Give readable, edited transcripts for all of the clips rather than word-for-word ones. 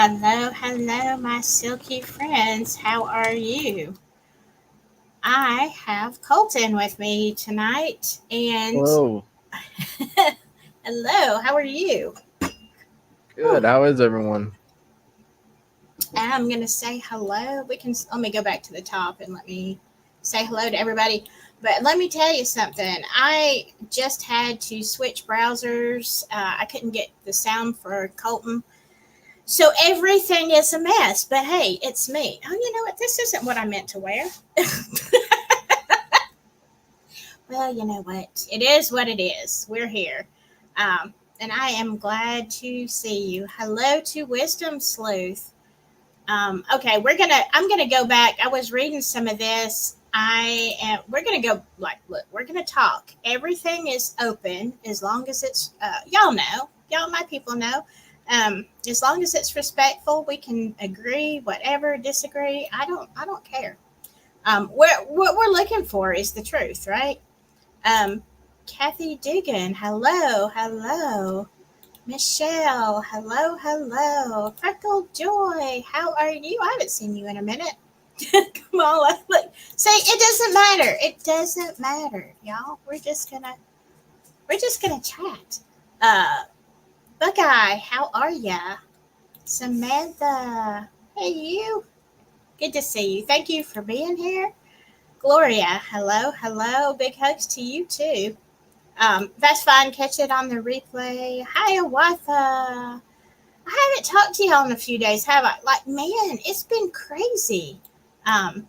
Hello, my silky friends. How are you? I have Colton with me tonight, and Hello. hello, how are you? Whew. Good. How is everyone? I'm gonna say hello. Let me go back to the top and let me say hello to everybody. But let me tell you something. I just had to switch browsers. I couldn't get the sound for Colton. So everything is a mess, but hey, it's me. Oh, you know what? This isn't what I meant to wear. Well, you know what? It is what it is. We're here. And I am glad to see you. Hello to Wisdom Sleuth. Okay, I'm gonna go back. I was reading some of this. We're gonna go, like, look, we're gonna talk. Everything is open as long as it's, y'all know, y'all, my people know. As long as it's respectful, we can agree, whatever, disagree. I don't care. What we're looking for is the truth, right? Um, Kathy Dugan, hello. Michelle, hello. Freckled Joy, how are you? I haven't seen you in a minute. Kamala, look, say it doesn't matter. It doesn't matter, y'all. We're just gonna chat. Uh, Buckeye, how are ya? Samantha, hey you. Good to see you. Thank you for being here. Gloria, hello. Big hugs to you too. That's fine. Catch it on the replay. Hi, Awatha. I haven't talked to y'all in a few days, have I? Like, man, it's been crazy. Um,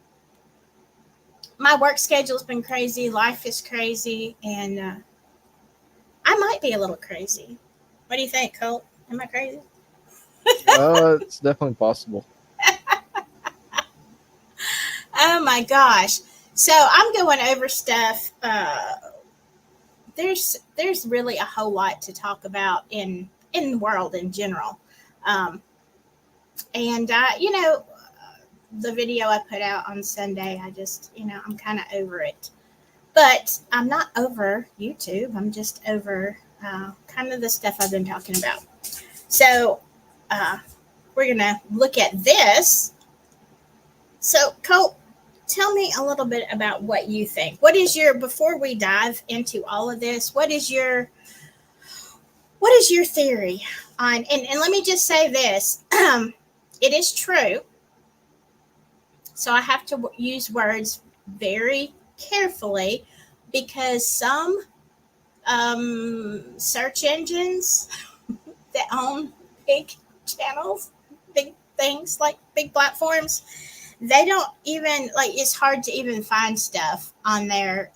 my work schedule's been crazy. Life is crazy, and I might be a little crazy. What do you think, Colt? Am I crazy? It's definitely possible. Oh my gosh! So I'm going over stuff. There's really a whole lot to talk about in the world in general. Um, and the video I put out on Sunday, I just, I'm kind of over it. But I'm not over YouTube. I'm just over kind of the stuff I've been talking about. So uh, we're going to look at this. So, Colt, tell me a little bit about what you think. Before we dive into all of this, what is your theory on, and let me just say this. It is true. So I have to use words very carefully because some search engines that own big channels, big things, like big platforms, they don't even, like, it's hard to even find stuff on there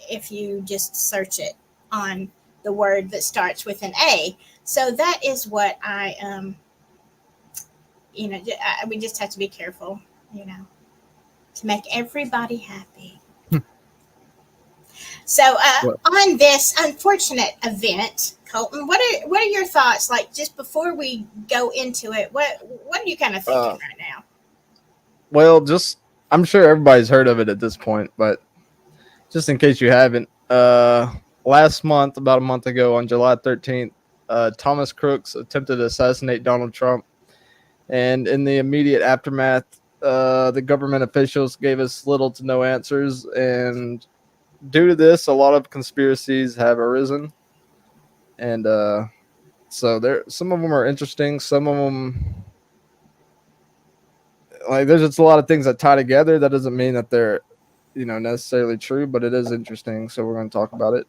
if you just search it on the word that starts with an A. So that is what we just have to be careful, you know, to make everybody happy. So, Well, on this unfortunate event, Colton, what are your thoughts? Like, just before we go into it, what are you kind of thinking uh, right now? just I'm sure everybody's heard of it at this point, but just in case you haven't, last month, about a month ago, on July 13th, Thomas Crooks attempted to assassinate Donald Trump, and in the immediate aftermath, the government officials gave us little to no answers, and due to this, a lot of conspiracies have arisen, and so there, some of them are interesting. Some of them, like, there's just a lot of things that tie together. That doesn't mean that they're, necessarily true, but it is interesting. So we're going to talk about it.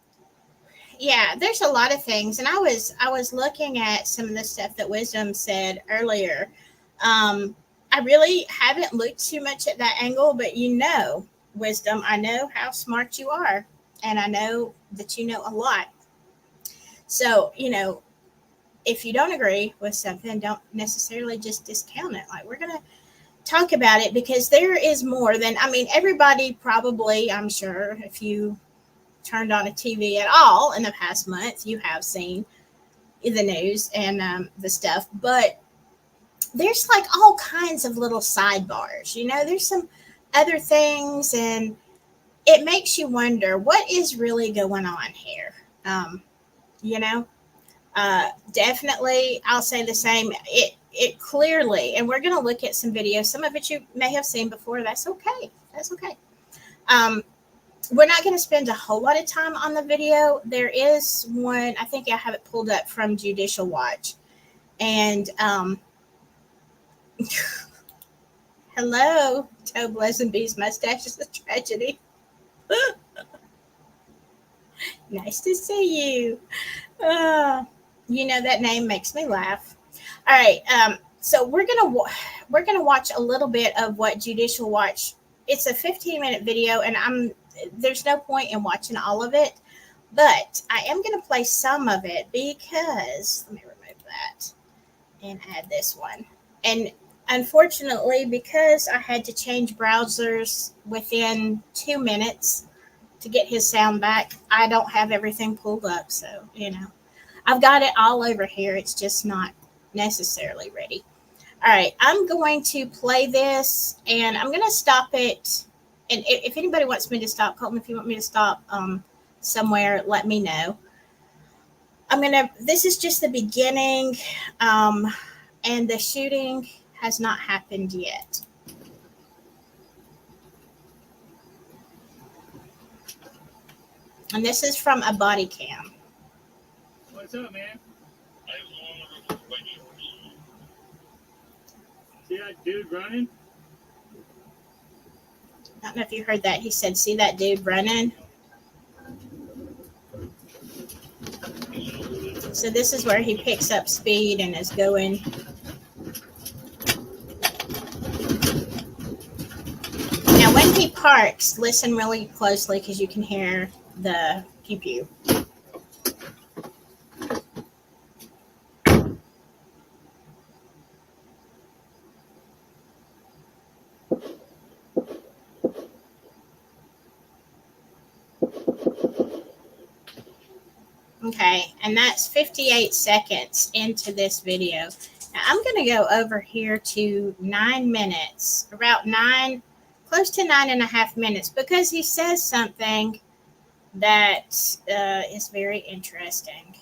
Yeah, there's a lot of things, and I was looking at some of the stuff that Wisdom said earlier. I really haven't looked too much at that angle, but Wisdom, I know how smart you are, and I know that you know a lot. So, if you don't agree with something, don't necessarily just discount it. Like, we're gonna talk about it because there is more than, I mean, everybody probably, I'm sure, if you turned on a TV at all in the past month, you have seen the news and the stuff. But there's like all kinds of little sidebars. There's some other things, and it makes you wonder what is really going on here. You know, definitely, I'll say the same. it clearly, and we're going to look at some videos. Some of it you may have seen before. That's okay. That's okay. We're not going to spend a whole lot of time on the video. There is one, I think I have it pulled up from Judicial Watch. And hello, Toe Blesenby's mustache is a tragedy. Nice to see you. You know, that name makes me laugh. All right, so we're gonna watch a little bit of what Judicial Watch. It's a 15-minute video, and there's no point in watching all of it, but I am gonna play some of it because let me remove that and add this one. And unfortunately, because I had to change browsers within 2 minutes to get his sound back, I don't have everything pulled up, so I've got it all over here. It's just not necessarily ready. All right, I'm going to play this, and I'm going to stop it. And if anybody wants me to stop, Colton, if you want me to stop somewhere, let me know. This is just the beginning, and the shooting has not happened yet. And this is from a body cam. What's up, man? See that dude running? I don't know if you heard that. He said, see that dude running? So this is where he picks up speed and is going. Now, when he parks, listen really closely because you can hear the pew pew. Okay, and that's 58 seconds into this video. Now I'm going to go over here to 9 minutes, about close to 9.5 minutes, because he says something that is very interesting.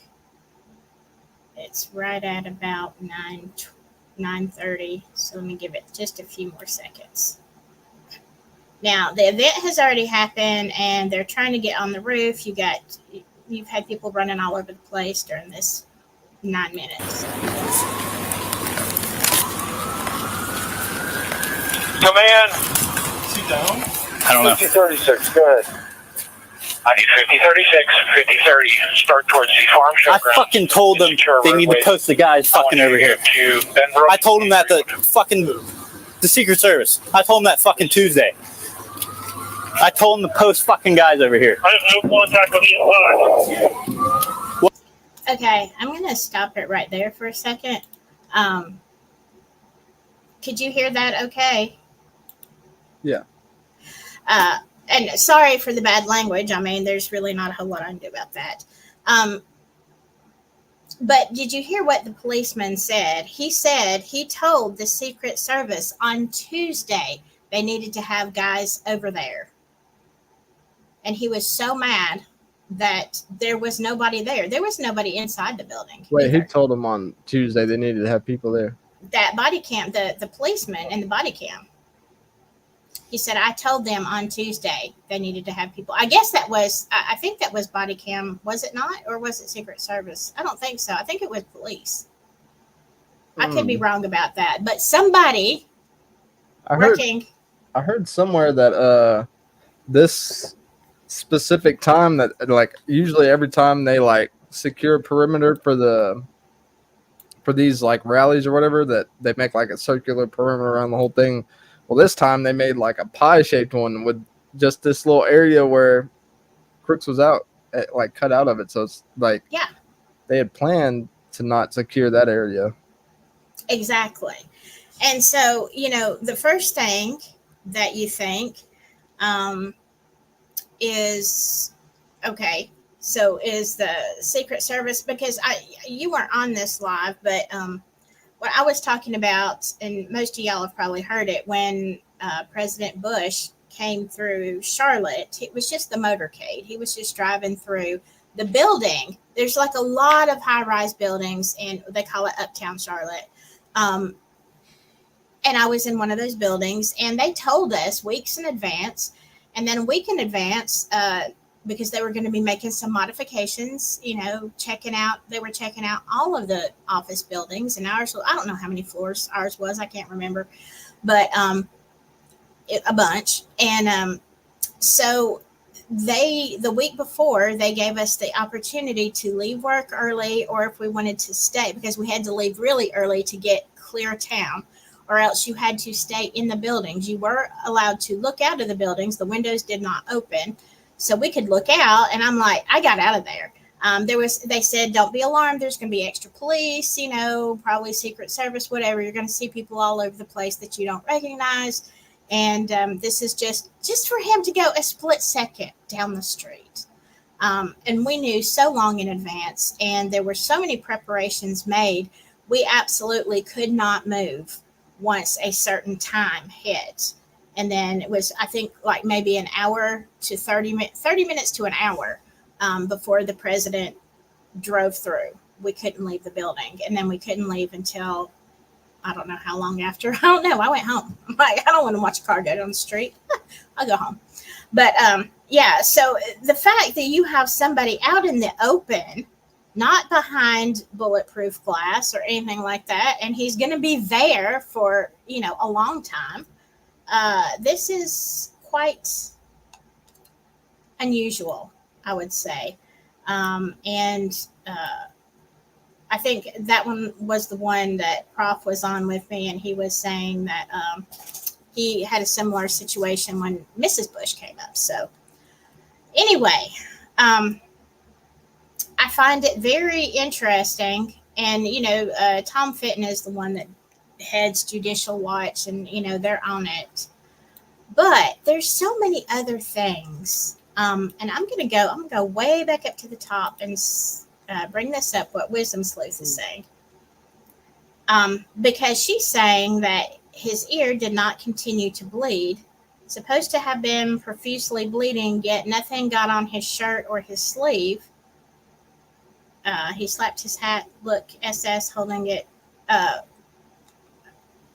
It's right at about 9:30, so let me give it just a few more seconds. Now, the event has already happened, and they're trying to get on the roof. You've had people running all over the place during this 9 minutes. Command. Sit down. I don't know. 5036, go ahead. I need 5036, 5030, start towards the farm show. I fucking told them they need to post the guys fucking over here. I told them that the Secret Service. I told them that fucking Tuesday. I told them to post fucking guys over here. I have no contact with you. Okay, I'm going to stop it right there for a second. Could you hear that okay? Yeah. And sorry for the bad language. There's really not a whole lot I can do about that. But did you hear what the policeman said? He said he told the Secret Service on Tuesday they needed to have guys over there. And he was so mad that there was nobody there. There was nobody inside the building. Wait, either. he told them on Tuesday they needed to have people there. That body cam, the policeman in the body cam. He said, I told them on Tuesday they needed to have people. I guess I think that was body cam. Was it not? Or was it Secret Service? I don't think so. I think it was police. I could be wrong about that. But somebody I heard somewhere that this specific time that usually every time they secure a perimeter for these rallies or whatever, that they make a circular perimeter around the whole thing. Well, this time they made a pie-shaped one with just this little area where Crooks was out, cut out of it. So it's they had planned to not secure that area. Exactly. And so, the first thing that you think is, okay, so is the Secret Service, because you weren't on this live, but what I was talking about, and most of y'all have probably heard it, when President Bush came through Charlotte, it was just the motorcade. He was just driving through the building. There's a lot of high-rise buildings, and they call it Uptown Charlotte. Um, and I was in one of those buildings, and they told us weeks in advance, and then a week in advance, because they were going to be making some modifications, you know, they were checking out all of the office buildings, and ours, I don't know how many floors ours was, I can't remember, but a bunch. And so the week before, they gave us the opportunity to leave work early, or if we wanted to stay, because we had to leave really early to get clear town, or else you had to stay in the buildings. You were allowed to look out of the buildings. The windows did not open, so we could look out. And I'm like, I got out of there. They said, don't be alarmed. There's going to be extra police, you know, probably Secret Service, whatever. You're going to see people all over the place that you don't recognize. And this is just for him to go a split second down the street. And we knew so long in advance, and there were so many preparations made. We absolutely could not move once a certain time hit. And then it was, I think, like maybe an hour to 30 minutes to an hour before the president drove through. We couldn't leave the building. And then we couldn't leave until, I don't know how long after. I don't know. I went home. I'm like, I don't want to watch a car go down the street. I'll go home. But yeah, so the fact that you have somebody out in the open, not behind bulletproof glass or anything like that, and he's going to be there for, you know, a long time. This is quite unusual, I would say. And I think that one was the one that Prof was on with me, and he was saying that he had a similar situation when Mrs. Bush came up. So anyway, I find it very interesting. And, you know, Tom Fitton is the one that heads Judicial Watch, and, you know, they're on it. But there's so many other things. And I'm going to go way back up to the top and bring this up, what Wisdom Sleuth is saying. Because she's saying that his ear did not continue to bleed. Supposed to have been profusely bleeding, yet nothing got on his shirt or his sleeve. He slapped his hat, look, SS, holding it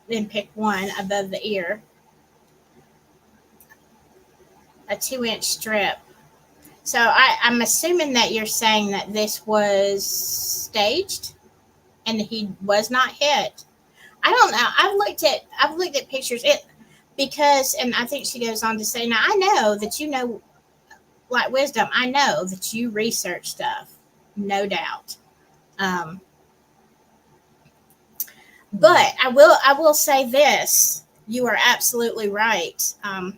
in pick 1 above the ear. A 2-inch strip. So I'm assuming that you're saying that this was staged and he was not hit. I don't know. I've looked at pictures. Because, and I think she goes on to say, now I know that, you know, like Wisdom, I know that you research stuff, no doubt. But I will say this, you are absolutely right. A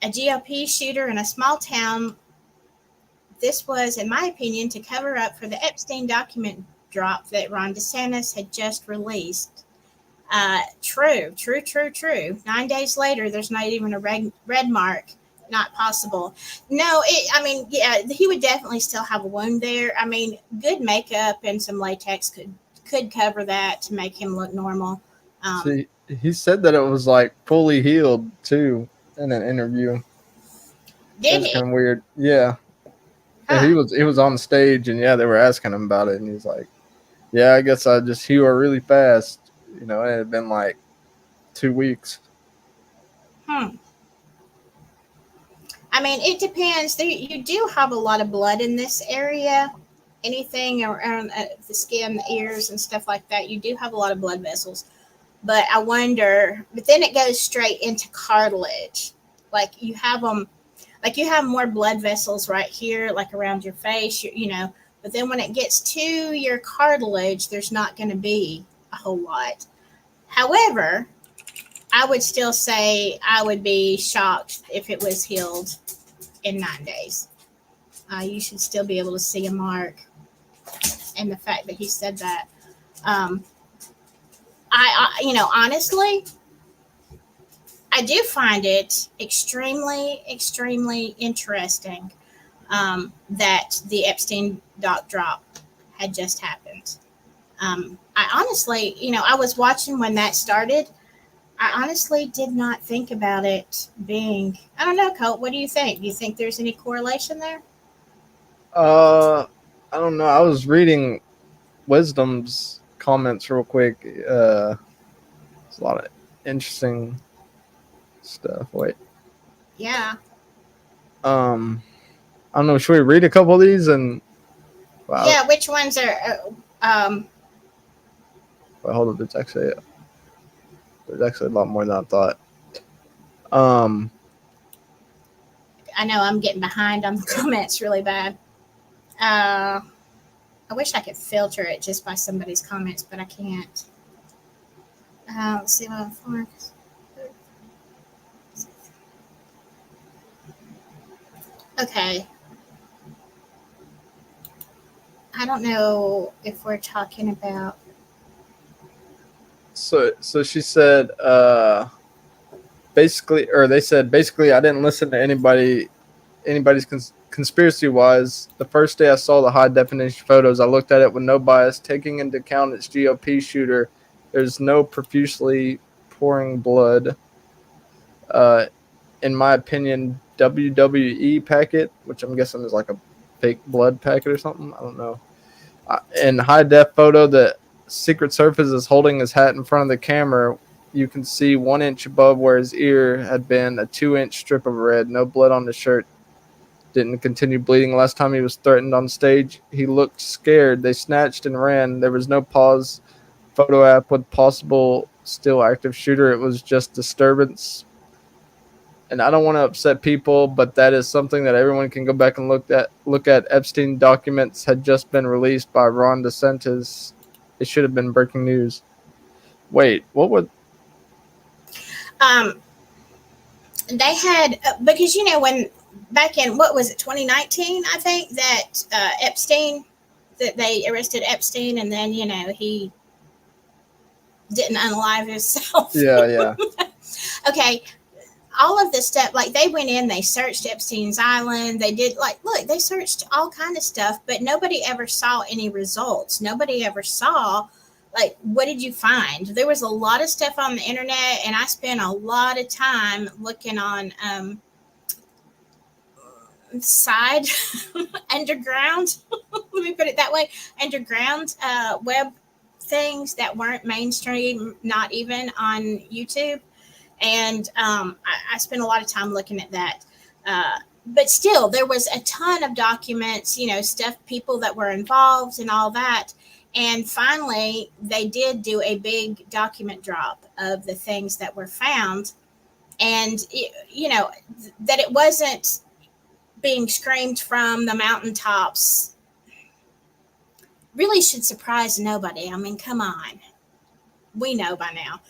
GOP shooter in a small town. This was, in my opinion, to cover up for the Epstein document drop that Ron DeSantis had just released. True. 9 days later, there's not even a red mark. Not possible. No, yeah, he would definitely still have a wound there. I mean, good makeup and some latex could cover that to make him look normal. See, he said that it was like fully healed too in an interview. Did That's he? kind of weird. Yeah. Huh. Yeah, he was on stage, and yeah, they were asking him about it, and he's like, "Yeah, I guess I just healed really fast." You know, it had been like 2 weeks. I mean, it depends. You do have a lot of blood in this area. Anything around the skin, the ears, and stuff like that, you do have a lot of blood vessels. But I wonder, but then it goes straight into cartilage. Like you have them, like you have more blood vessels right here, like around your face, you know. But then when it gets to your cartilage, there's not going to be a whole lot. However, I would still say I would be shocked if it was healed in 9 days. You should still be able to see a mark. And the fact that he said that, I you know, honestly, I do find it extremely, extremely interesting that the Epstein doc drop had just happened. I honestly, you know, I was watching when that started. I honestly did not think about it being, I don't know, Colt, what do you think? Do you think there's any correlation there? I don't know. I was reading Wisdom's comments real quick. There's a lot of interesting stuff. Wait. Yeah. I don't know. Should we read a couple of these? And wow. Yeah. Which ones are? Wait, hold up. There's actually a lot more than I thought. I know I'm getting behind on the comments really bad. I wish I could filter it just by somebody's comments, but I can't. Let's see what forms. Okay. I don't know if we're talking about. So she said, basically, or they said, basically, I didn't listen to anybody's conspiracy wise. The first day I saw the high definition photos, I looked at it with no bias, taking into account its GOP shooter. There's no profusely pouring blood. In my opinion, WWE packet, which I'm guessing is like a fake blood packet or something. I don't know. In high def photo, the Secret Service is holding his hat in front of the camera. You can see 1 inch above where his ear had been a 2-inch strip of red. No blood on the shirt. Didn't continue bleeding. Last time he was threatened on stage, he looked scared. They snatched and ran. There was no pause. Photo app with possible still active shooter. It was just disturbance. And I don't want to upset people, but that is something that everyone can go back and look at. Epstein documents had just been released by Ron DeSantis. It should have been breaking news. Wait, what would? They had because when back in what was it 2019 I think that Epstein that they arrested Epstein and then he didn't unalive himself. Yeah. Okay. All of this stuff, like they went in, they searched Epstein's Island. They did they searched all kind of stuff, but nobody ever saw any results. Nobody ever saw, what did you find? There was a lot of stuff on the internet, and I spent a lot of time looking on side underground. Let me put it that way. Underground web things that weren't mainstream, not even on YouTube. And I spent a lot of time looking at that. But still, there was a ton of documents, stuff, people that were involved and all that. And finally, they did do a big document drop of the things that were found. And, that it wasn't being screamed from the mountaintops really should surprise nobody. I mean, come on. We know by now.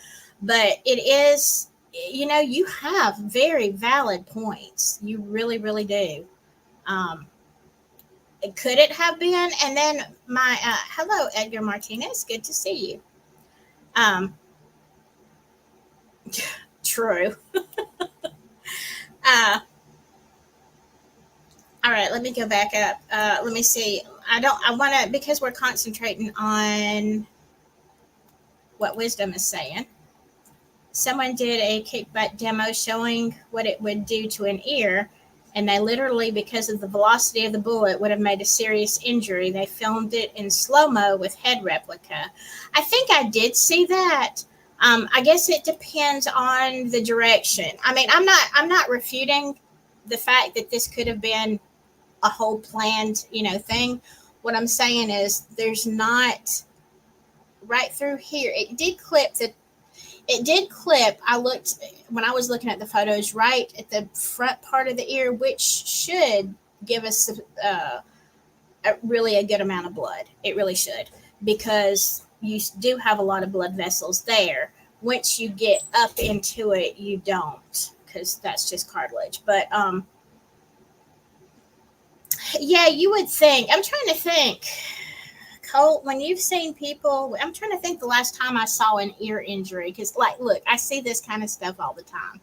But it is... you have very valid points. You really, really do. Could it have been? And then my hello, Edgar Martinez. Good to see you. True. All right, let me go back up. Let me see. I want to, because we're concentrating on what Wisdom is saying. Someone did a kick butt demo showing what it would do to an ear, and they literally, because of the velocity of the bullet, would have made a serious injury. They filmed it in slow-mo with head replica. I think I did see that. I guess it depends on the direction. I mean, I'm not refuting the fact that this could have been a whole planned, thing. What I'm saying is there's not right through here. It did clip. I looked when I was looking at the photos right at the front part of the ear, which should give us really a good amount of blood. It really should, because you do have a lot of blood vessels there. Once you get up into it, you don't, because that's just cartilage. But yeah, you would think. I'm trying to think. Colt, when you've seen people, I'm trying to think the last time I saw an ear injury, because look, I see this kind of stuff all the time.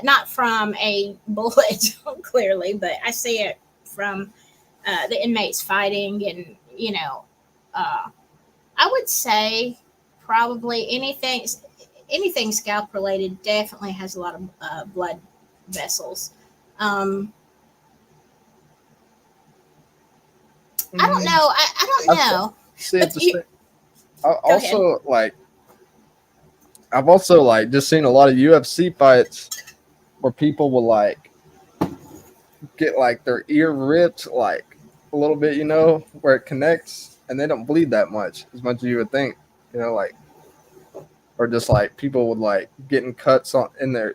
Not from a bullet, clearly, but I see it from the inmates fighting, and I would say probably anything scalp related definitely has a lot of blood vessels. I don't know. I don't know. See, Also, like, I've also like just seen a lot of UFC fights where people will like get like their ear ripped like a little bit, you know, where it connects, and they don't bleed that much as you would think, you know, like, or just like people would like getting cuts on in their,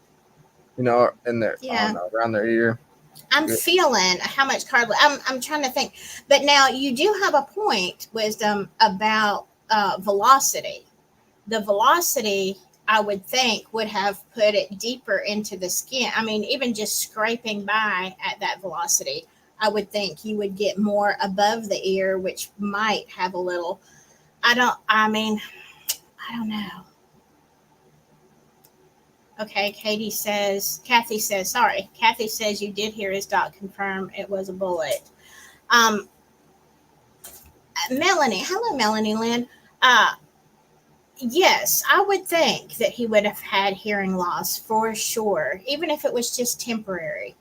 you know, in their, I don't know, around their ear. I'm feeling how much cartilage. I'm trying to think, but now you do have a point, Wisdom, about velocity. The velocity, I would think, would have put it deeper into the skin. I mean, even just scraping by at that velocity, I would think you would get more above the ear, which might have a little. I don't know. Okay, Kathy says you did hear his doc confirm it was a bullet. Melanie, hello, Melanie Lynn. Yes, I would think that he would have had hearing loss for sure, even if it was just temporary.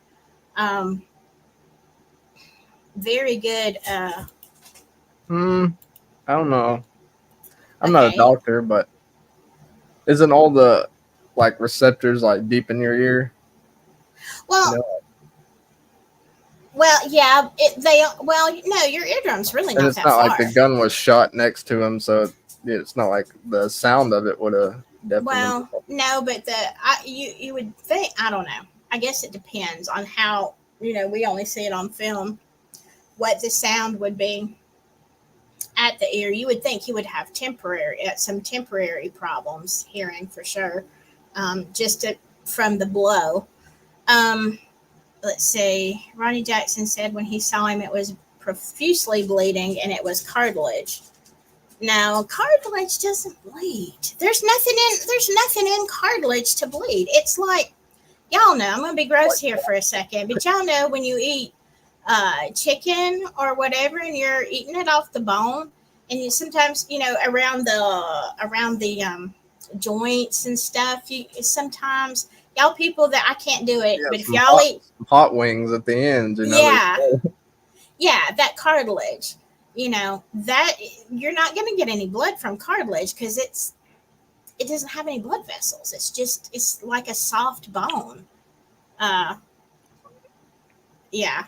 Very good. I don't know. I'm not a doctor, but isn't all the like receptors like deep in your ear? Well, you know? Well, yeah, no, your eardrum's really not and it's that not far. like the gun was shot next to him, so it's not like the sound of it would have definitely. Well, no, but you would think, I don't know. I guess it depends on how, we only see it on film, what the sound would be at the ear. You would think he would have some temporary problems hearing for sure, from the blow. Let's see. Ronnie Jackson said when he saw him, it was profusely bleeding and it was cartilage. Now, cartilage doesn't bleed. There's nothing in cartilage to bleed. It's like, y'all know, I'm going to be gross here for a second, but y'all know when you eat chicken or whatever and you're eating it off the bone, and you sometimes, around the joints and stuff, sometimes y'all people that I can't do it, but if y'all eat hot wings at the end, yeah, that cartilage, that you're not going to get any blood from cartilage because it doesn't have any blood vessels. It's like a soft bone. Yeah.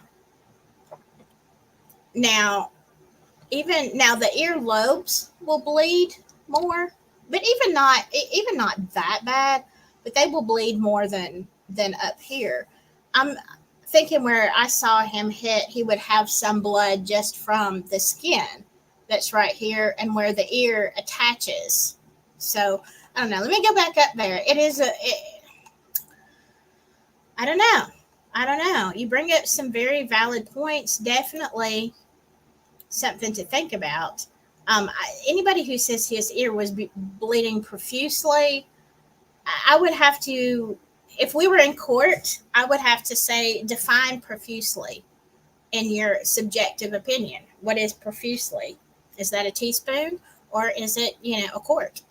Now the ear lobes will bleed more, but even not that bad, but they will bleed more than up here. I'm thinking where I saw him hit, he would have some blood just from the skin that's right here and where the ear attaches. So I don't know. Let me go back up there. I don't know. You bring up some very valid points. Definitely something to think about. Anybody who says his ear was bleeding profusely, I would have to, if we were in court, I would have to say define profusely in your subjective opinion. What is profusely? Is that a teaspoon or is it, a quart?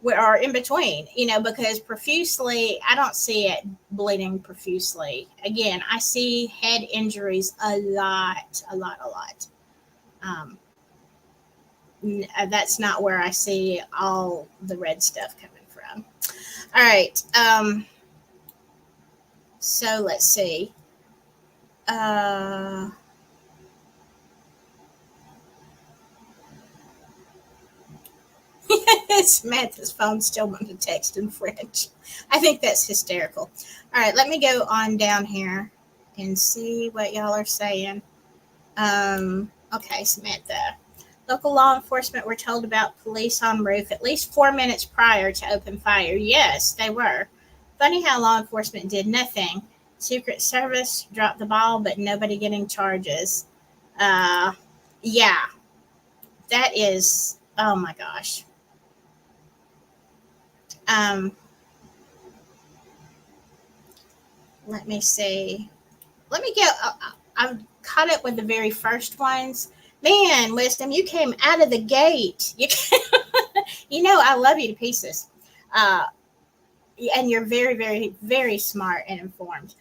Or in between, because profusely, I don't see it bleeding profusely. Again, I see head injuries a lot. That's not where I see all the red stuff coming from. All right. So let's see. Samantha's phone still wanting to text in French. I think that's hysterical. All right, let me go on down here and see what y'all are saying. Okay, Samantha. Local law enforcement were told about police on roof at least 4 minutes prior to open fire. Yes, they were. Funny how law enforcement did nothing. Secret Service dropped the ball, but nobody getting charges. Yeah. That is, oh my gosh. Let me see. Let me get, I've caught up with the very first ones. Man, Wisdom, you came out of the gate. I love you to pieces. And you're very, very, very smart and informed.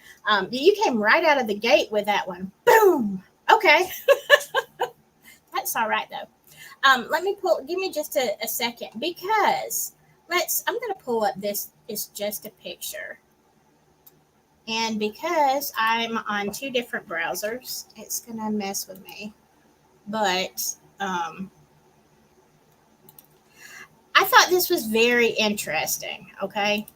You came right out of the gate with that one. Boom. Okay. That's all right, though. Let me pull. Give me just a second because I'm going to pull up this. Is just a picture, and because I'm on two different browsers, it's going to mess with me. But I thought this was very interesting. Okay.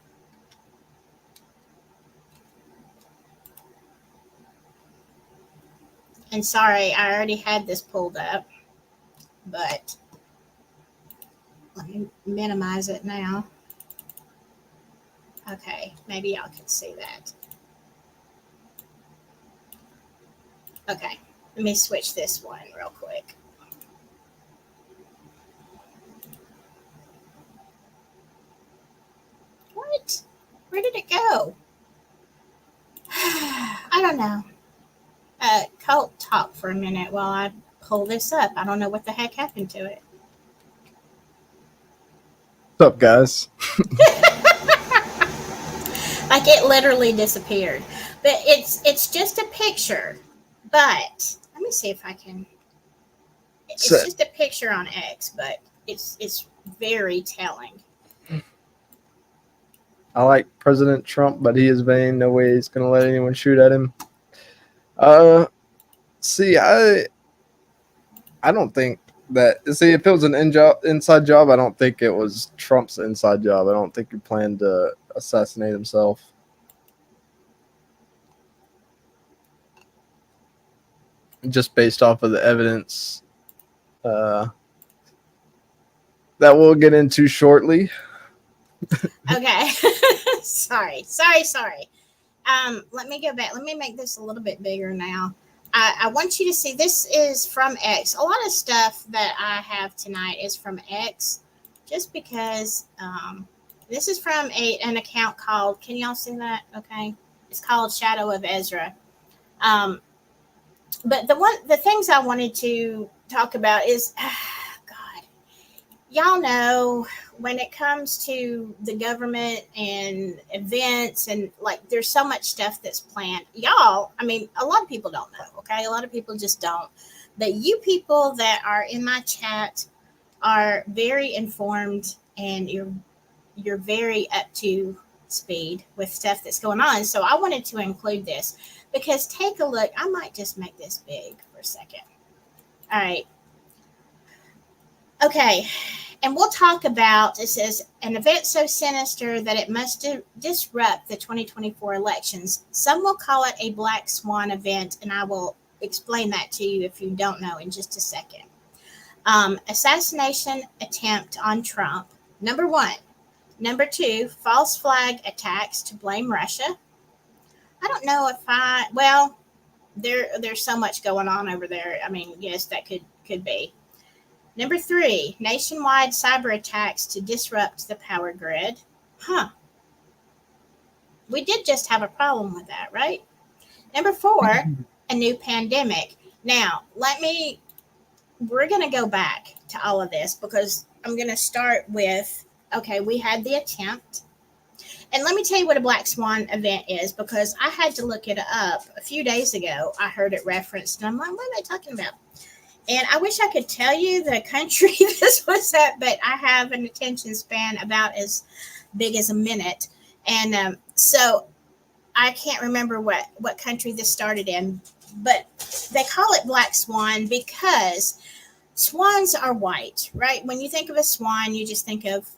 And sorry, I already had this pulled up, but let me minimize it now. Okay, maybe y'all can see that. Okay, let me switch this one real quick. What? Where did it go? I don't know. Cult talk for a minute while I pull this up. I don't know what the heck happened to it. What's up, guys? Like it literally disappeared. But it's just a picture. But let me see if I can. It's just a picture on X, but it's very telling. I like President Trump, but he is vain. No way he's going to let anyone shoot at him. See, I don't think that. See, if it was an inside job, I don't think it was Trump's inside job. I don't think he planned to assassinate himself. Just based off of the evidence that we'll get into shortly. Okay. Sorry. Let me go back. Let me make this a little bit bigger now. I want you to see this is from X. A lot of stuff that I have tonight is from X, just because this is from an account called, can y'all see that? Okay. It's called Shadow of Ezra. But the things I wanted to talk about is, God, y'all know when it comes to the government and events and like there's so much stuff that's planned. Y'all, I mean, a lot of people don't know, okay? A lot of people just don't. But you people that are in my chat are very informed and you're very up to speed with stuff that's going on. So I wanted to include this because take a look. I might just make this big for a second. All right. Okay. And we'll talk about, it says, an event so sinister that it must disrupt the 2024 elections. Some will call it a black swan event, and I will explain that to you if you don't know in just a second. Assassination attempt on Trump, number 1. Number 2, false flag attacks to blame Russia. I don't know if there's so much going on over there. I mean, yes, that could be. Number 3, nationwide cyber attacks to disrupt the power grid. We did just have a problem with that, right? Number 4, a new pandemic. Now, we're going to go back to all of this because I'm going to start with, okay, we had the attempt. And let me tell you what a black swan event is because I had to look it up a few days ago. I heard it referenced and I'm like, what are they talking about? And I wish I could tell you the country this was at, but I have an attention span about as big as a minute. And so I can't remember what country this started in, but they call it black swan because swans are white, right? When you think of a swan, you just think of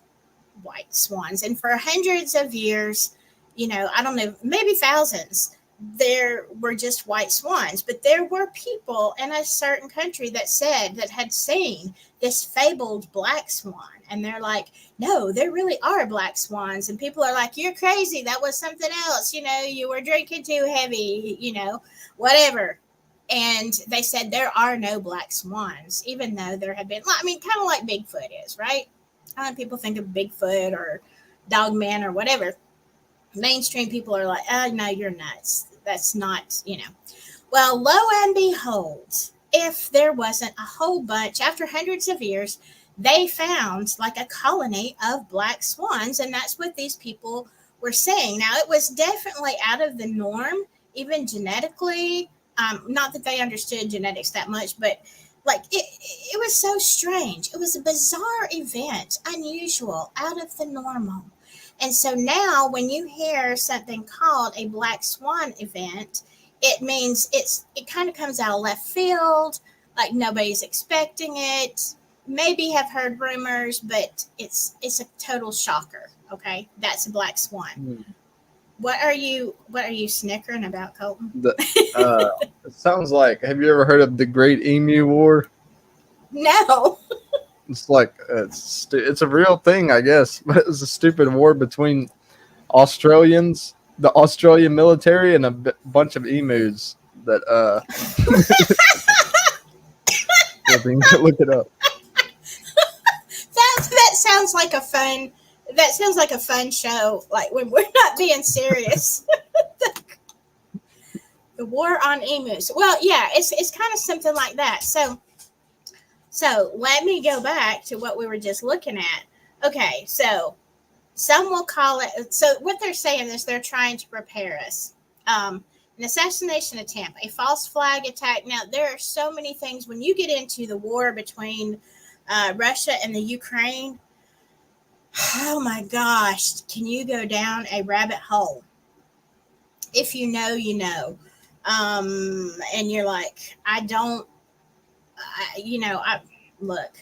white swans. And for hundreds of years, I don't know, maybe thousands, there were just white swans, but there were people in a certain country that had seen this fabled black swan. And they're like, no, there really are black swans. And people are like, you're crazy. That was something else. You were drinking too heavy, whatever. And they said there are no black swans, even though there have been, kind of like Bigfoot is, right? People think of Bigfoot or Dogman or whatever. Mainstream people are like, oh, no, you're nuts. That's not, Well, lo and behold, if there wasn't a whole bunch, after hundreds of years, they found like a colony of black swans. And that's what these people were saying. Now, it was definitely out of the norm, even genetically. Not that they understood genetics that much, but Like it was so strange. It was a bizarre event, unusual, out of the normal. And so now when you hear something called a black swan event, it means it kind of comes out of left field, like nobody's expecting it. Maybe have heard rumors, but it's a total shocker. Okay, that's a black swan. What are you snickering about, Colton? It sounds like. Have you ever heard of the Great Emu War? No. It's like it's a real thing, I guess, but it's a stupid war between Australians, the Australian military, and a bunch of emus. That look it up. That sounds like a fun. That sounds like a fun show. Like when we're not being serious. The war on emus. Well, yeah, it's kind of something like that. So let me go back to what we were just looking at. Okay, so some will call it. So what they're saying is they're trying to prepare us. An assassination attempt, a false flag attack. Now there are so many things when you get into the war between Russia and the Ukraine. Oh my gosh, can you go down a rabbit hole? If you know, you know. And you're like, look,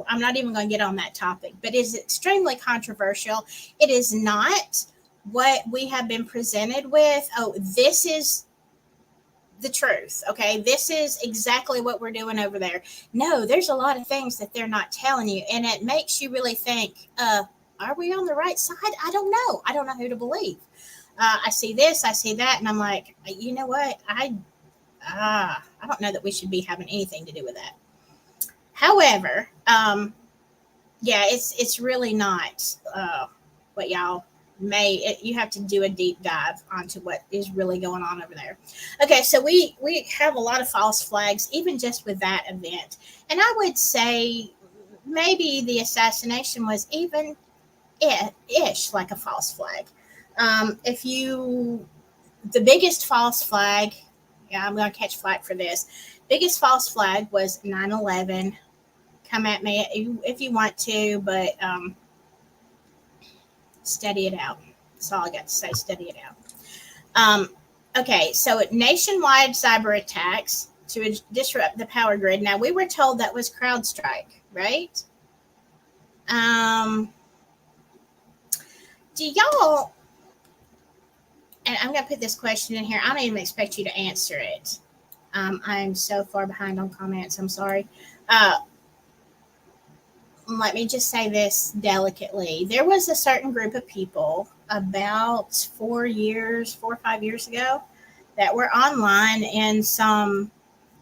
I'm not even going to get on that topic, but it's extremely controversial. It is not what we have been presented with. Oh, this is the truth. Okay. This is exactly what we're doing over there. No, there's a lot of things that they're not telling you. And it makes you really think, are we on the right side? I don't know. I don't know who to believe. I see this, I see that. And I'm like, you know what? I don't know that we should be having anything to do with that. However, it's really not what y'all you have to do a deep dive onto what is really going on over there. Okay, so we have a lot of false flags, even just with that event. And I would say maybe the assassination was even ish like a false flag. The biggest false flag, I'm going to catch flack for this. Biggest false flag was 9/11. Come at me if you want to, but study it out. That's all I got to say. Study it out. Okay, so nationwide cyber attacks to disrupt the power grid. Now, we were told that was CrowdStrike, right? Do y'all, and I'm going to put this question in here. I don't even expect you to answer it. I'm so far behind on comments. I'm sorry. Let me just say this delicately. There was a certain group of people about 4 or 5 years ago that were online in some,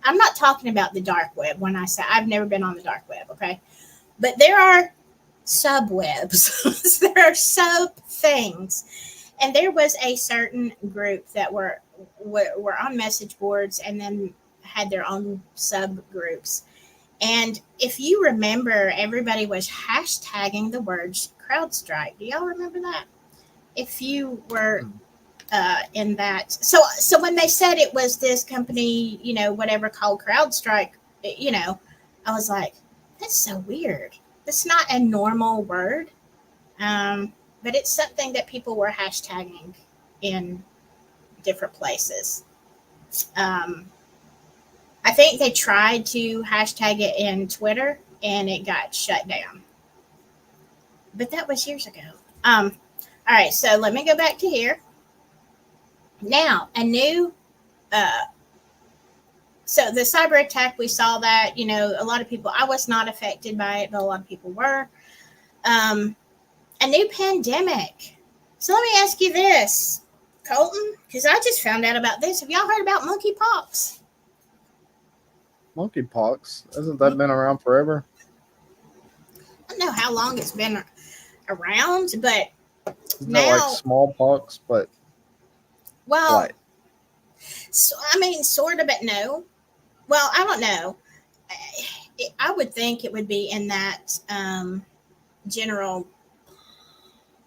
I'm not talking about the dark web when I say I've never been on the dark web, okay? But there are subwebs. There are sub things. And there was a certain group that were on message boards and then had their own subgroups. And if you remember, everybody was hashtagging the words CrowdStrike. Do y'all remember that? If you were in that. So when they said it was this company, whatever called CrowdStrike, I was like, that's so weird. It's not a normal word. But it's something that people were hashtagging in different places. I think they tried to hashtag it in Twitter and it got shut down. But that was years ago. All right, so let me go back to here. Now, a new, so the cyber attack, we saw that, a lot of people, I was not affected by it, but a lot of people were. A new pandemic. So let me ask you this, Colton, because I just found out about this. Have y'all heard about monkeypox? Monkeypox? Hasn't that been around forever? I don't know how long it's been around, but Isn't that like smallpox, but what? So, sort of, but no. Well, I don't know. I would think it would be in that general.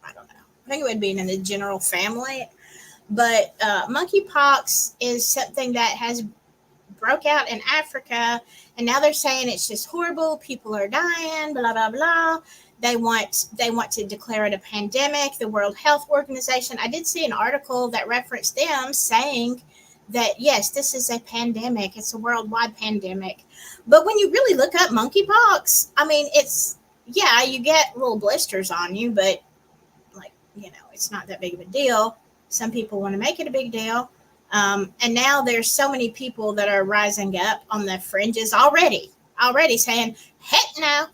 I don't know. I think it would be in the general family, but monkeypox is something that has broke out in Africa, and now they're saying it's just horrible. People are dying, blah, blah, blah. They want to declare it a pandemic. The World Health Organization, I did see an article that referenced them saying that, yes, this is a pandemic. It's a worldwide pandemic. But when you really look up monkeypox, I mean, it's, yeah, you get little blisters on you, but like, it's not that big of a deal. Some people want to make it a big deal. And now there's so many people that are rising up on the fringes already saying, heck no,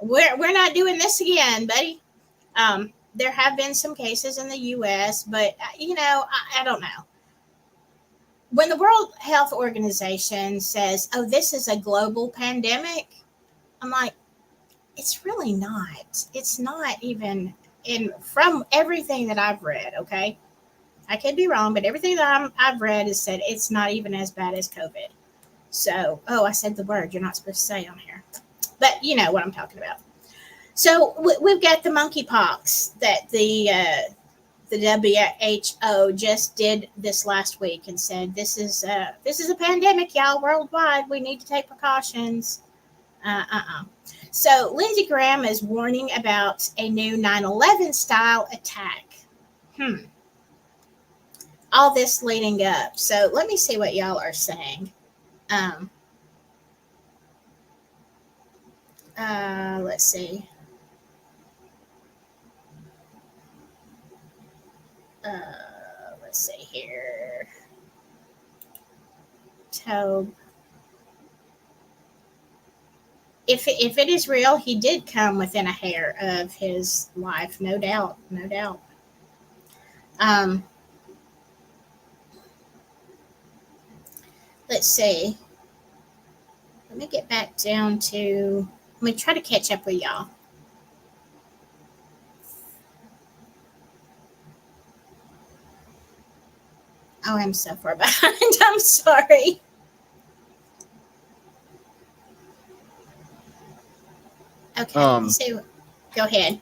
we're not doing this again, buddy. There have been some cases in the U.S., but, I don't know. When the World Health Organization says, oh, this is a global pandemic, I'm like, it's really not. It's not even from everything that I've read, okay? I could be wrong, but everything that I've read has said it's not even as bad as COVID. So, I said the word you're not supposed to say on here. But you know what I'm talking about. So we've got the monkeypox that the WHO just did this last week and said this is a pandemic, y'all, worldwide. We need to take precautions. So Lindsey Graham is warning about a new 9/11 style attack. All this leading up. So let me see what y'all are saying. Let's see. Let's see here. Tobe. If it is real, he did come within a hair of his life, no doubt. Let's see. Let me get back down to. Let me try to catch up with y'all. Oh, I'm so far behind. I'm sorry. Okay. So, go ahead.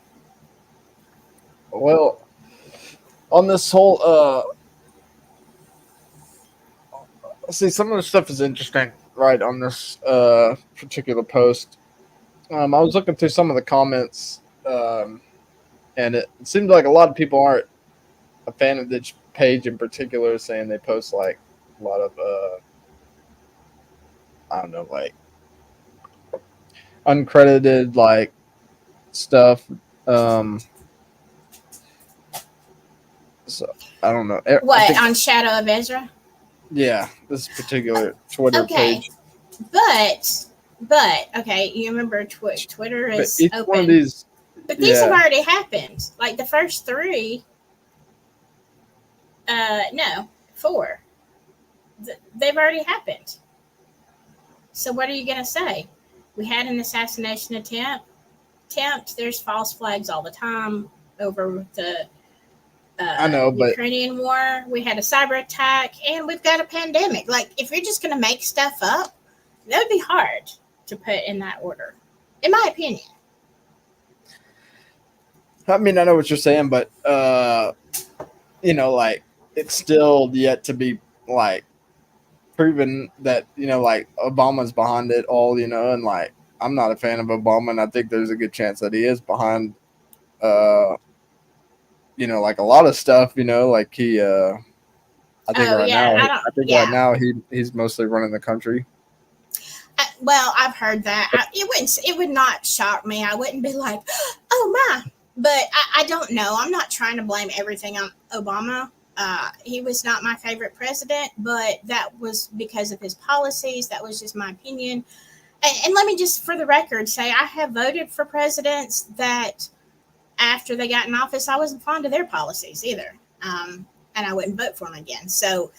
Well, on this whole see, some of the stuff is interesting, right, on this particular post. I was looking through some of the comments, and it seemed like a lot of people aren't a fan of this page in particular, saying they post like a lot of I don't know, like uncredited like stuff. So I don't know. What, on Shadow of Ezra? Yeah, this particular Twitter page. But okay, you remember Twitter is each open. One of these, but these have already happened. Like the first three. No, 4. They've already happened. So what are you gonna say? We had an assassination attempt. There's false flags all the time over the I know, but Ukrainian war. We had a cyber attack, and we've got a pandemic. Like, if you're just gonna make stuff up, that would be hard to put in that order, in my opinion. I mean, I know what you're saying, but like it's still yet to be like proven that like Obama's behind it all, and like I'm not a fan of Obama, and I think there's a good chance that he is behind like a lot of stuff, like he I think right now he's mostly running the country. Well, I've heard that. It would not shock me. I wouldn't be like, oh my. But I don't know. I'm not trying to blame everything on Obama. He was not my favorite president, but that was because of his policies. That was just my opinion. And let me just, for the record, say I have voted for presidents that after they got in office, I wasn't fond of their policies either. And I wouldn't vote for them again. So,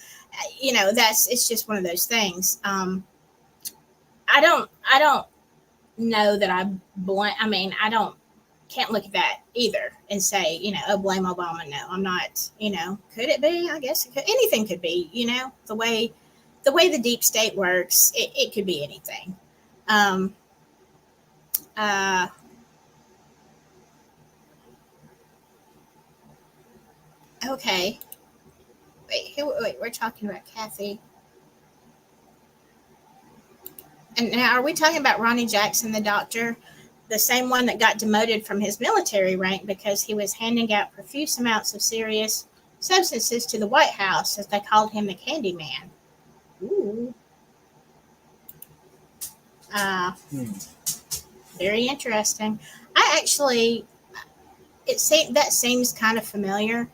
it's just one of those things. I don't know that I blame. I mean, can't look at that either and say, blame Obama. No, I'm not, could it be? I guess it could. Anything could be, the way the deep state works, it could be anything. Okay. Wait, we're talking about Kathy. And now, are we talking about Ronnie Jackson, the doctor, the same one that got demoted from his military rank because he was handing out profuse amounts of serious substances to the White House, as they called him the Candy Man? Ooh. Very interesting. I actually, that seems kind of familiar,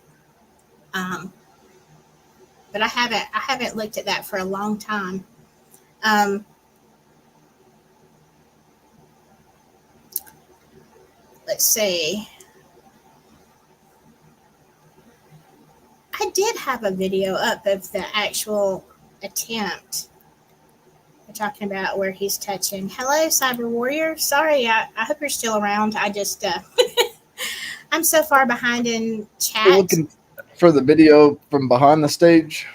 but I haven't looked at that for a long time. Let's see. I did have a video up of the actual attempt. We're talking about where he's touching. Hello, Cyber Warrior. Sorry, I hope you're still around. I just, I'm so far behind in chat. You're looking for the video from behind the stage?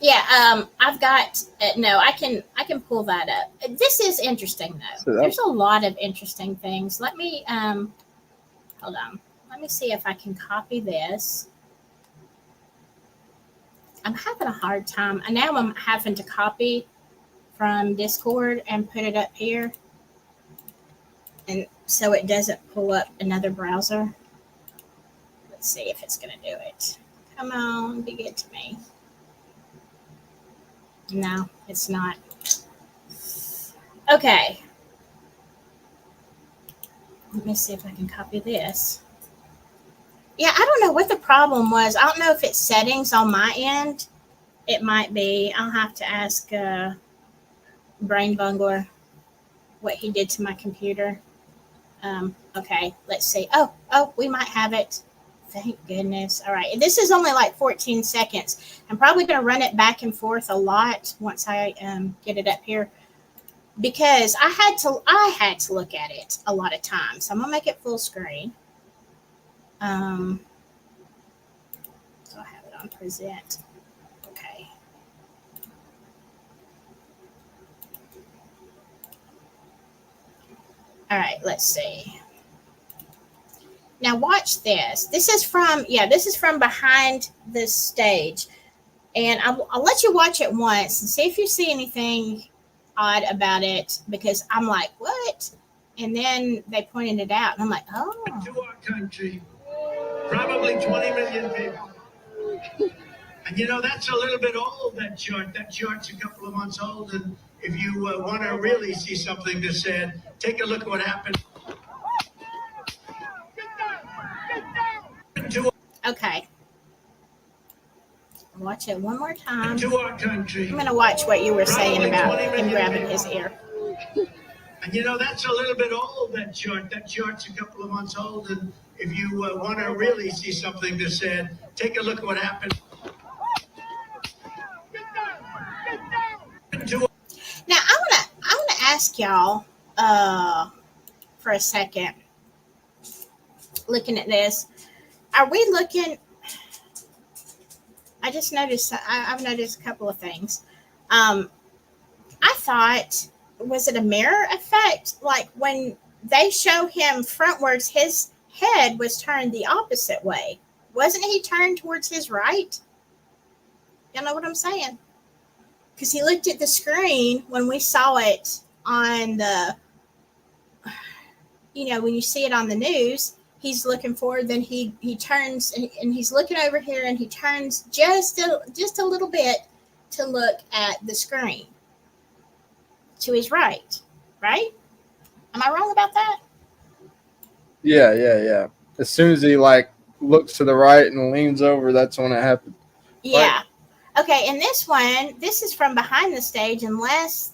Yeah, I've got, no, I can pull that up. This is interesting, though. There's a lot of interesting things. Let me, hold on. Let me see if I can copy this. I'm having a hard time. And now I'm having to copy from Discord and put it up here. And so it doesn't pull up another browser. Let's see if it's going to do it. Come on, be good to me. No, it's not. Okay. Let me see if I can copy this. Yeah, I don't know what the problem was. I don't know if it's settings on my end. It might be. I'll have to ask Brain Bungler what he did to my computer. Okay, let's see. Oh, we might have it. Thank goodness. All right. This is only like 14 seconds. I'm probably going to run it back and forth a lot once I get it up here, because I had to look at it a lot of times. So I'm going to make it full screen. So I have it on present. Okay. All right, let's see. Now watch this. This is from behind this stage. And I'll let you watch it once and see if you see anything odd about it, because I'm like, what? And then they pointed it out and I'm like, oh. To our country, probably 20 million people. And you know, that's a little bit old, that chart. That chart's a couple of months old. And if you want to really see something that's said, take a look at what happened. Okay. Watch it one more time. To our country. I'm going to watch what you were saying about him grabbing his ear. And you know, that's a little bit old, that chart. That chart's a couple of months old. And if you want to really see something that's said, take a look at what happened. Now, I want to ask y'all for a second, looking at this. Are we looking? I just noticed. I've noticed a couple of things. I thought, was it a mirror effect? Like when they show him frontwards, his head was turned the opposite way. Wasn't he turned towards his right? Y'all know what I'm saying? Because he looked at the screen when we saw it on the, when you see it on the news. He's looking forward, then he turns and he's looking over here and he turns just a little bit to look at the screen to his right. Right? Am I wrong about that? Yeah. As soon as he looks to the right and leans over, that's when it happened. Yeah. Right. Okay, and this is from behind the stage, unless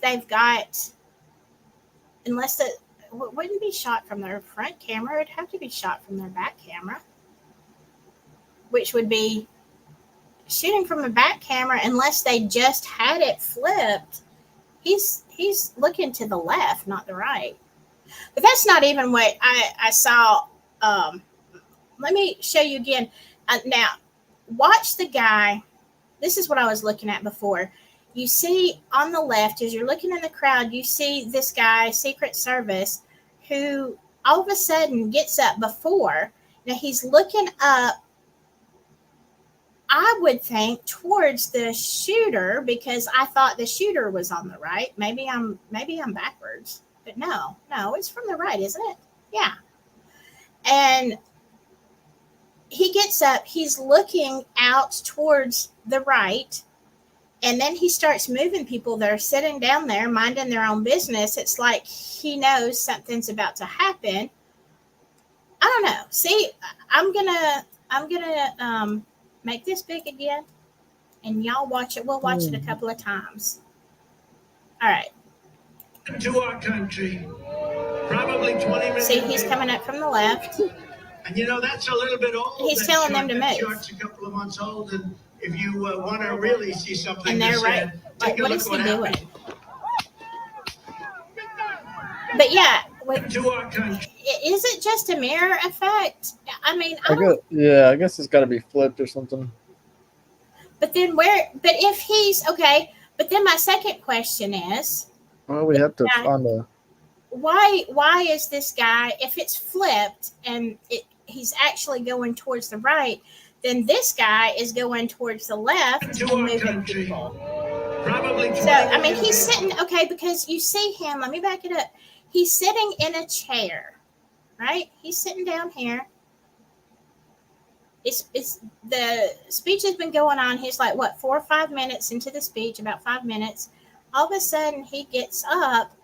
wouldn't be shot from their front camera. It'd have to be shot from their back camera, which would be shooting from a back camera unless they just had it flipped. He's looking to the left, not the right. But that's not even what I saw. Let me show you again. Now, watch the guy. This is what I was looking at before. You see on the left, as you're looking in the crowd, you see this guy, Secret Service, who all of a sudden gets up before. Now he's looking up I would think towards the shooter because I thought the shooter was on the right. Maybe I'm backwards, but no, it's from the right, isn't it? Yeah. And he gets up, he's looking out towards the right, and then he starts moving people that are sitting down there minding their own business. It's like he knows something's about to happen. I don't know. See, I'm gonna make this big again, and y'all watch it. We'll watch it a couple of times. All right. To our country, probably 20 million. See, he's coming up from the left. And you know, that's a little bit old. He's telling them to move. Chart's a couple of months old, and if you want to really see something, And they're right. Like, what is he doing? But yeah, to our country. Is it just a mirror effect? I mean, I guess it's got to be flipped or something. But then where? But if he's okay. But then my second question is, well, we have to find a. Why is this guy? If it's flipped and he's actually going towards the right, then this guy is going towards the left and moving people. Probably. So I mean, he's sitting because you see him. Let me back it up. He's sitting in a chair, right? He's sitting down here. It's the speech has been going on. He's like, what, 4 or 5 minutes into the speech, about 5 minutes. All of a sudden, he gets up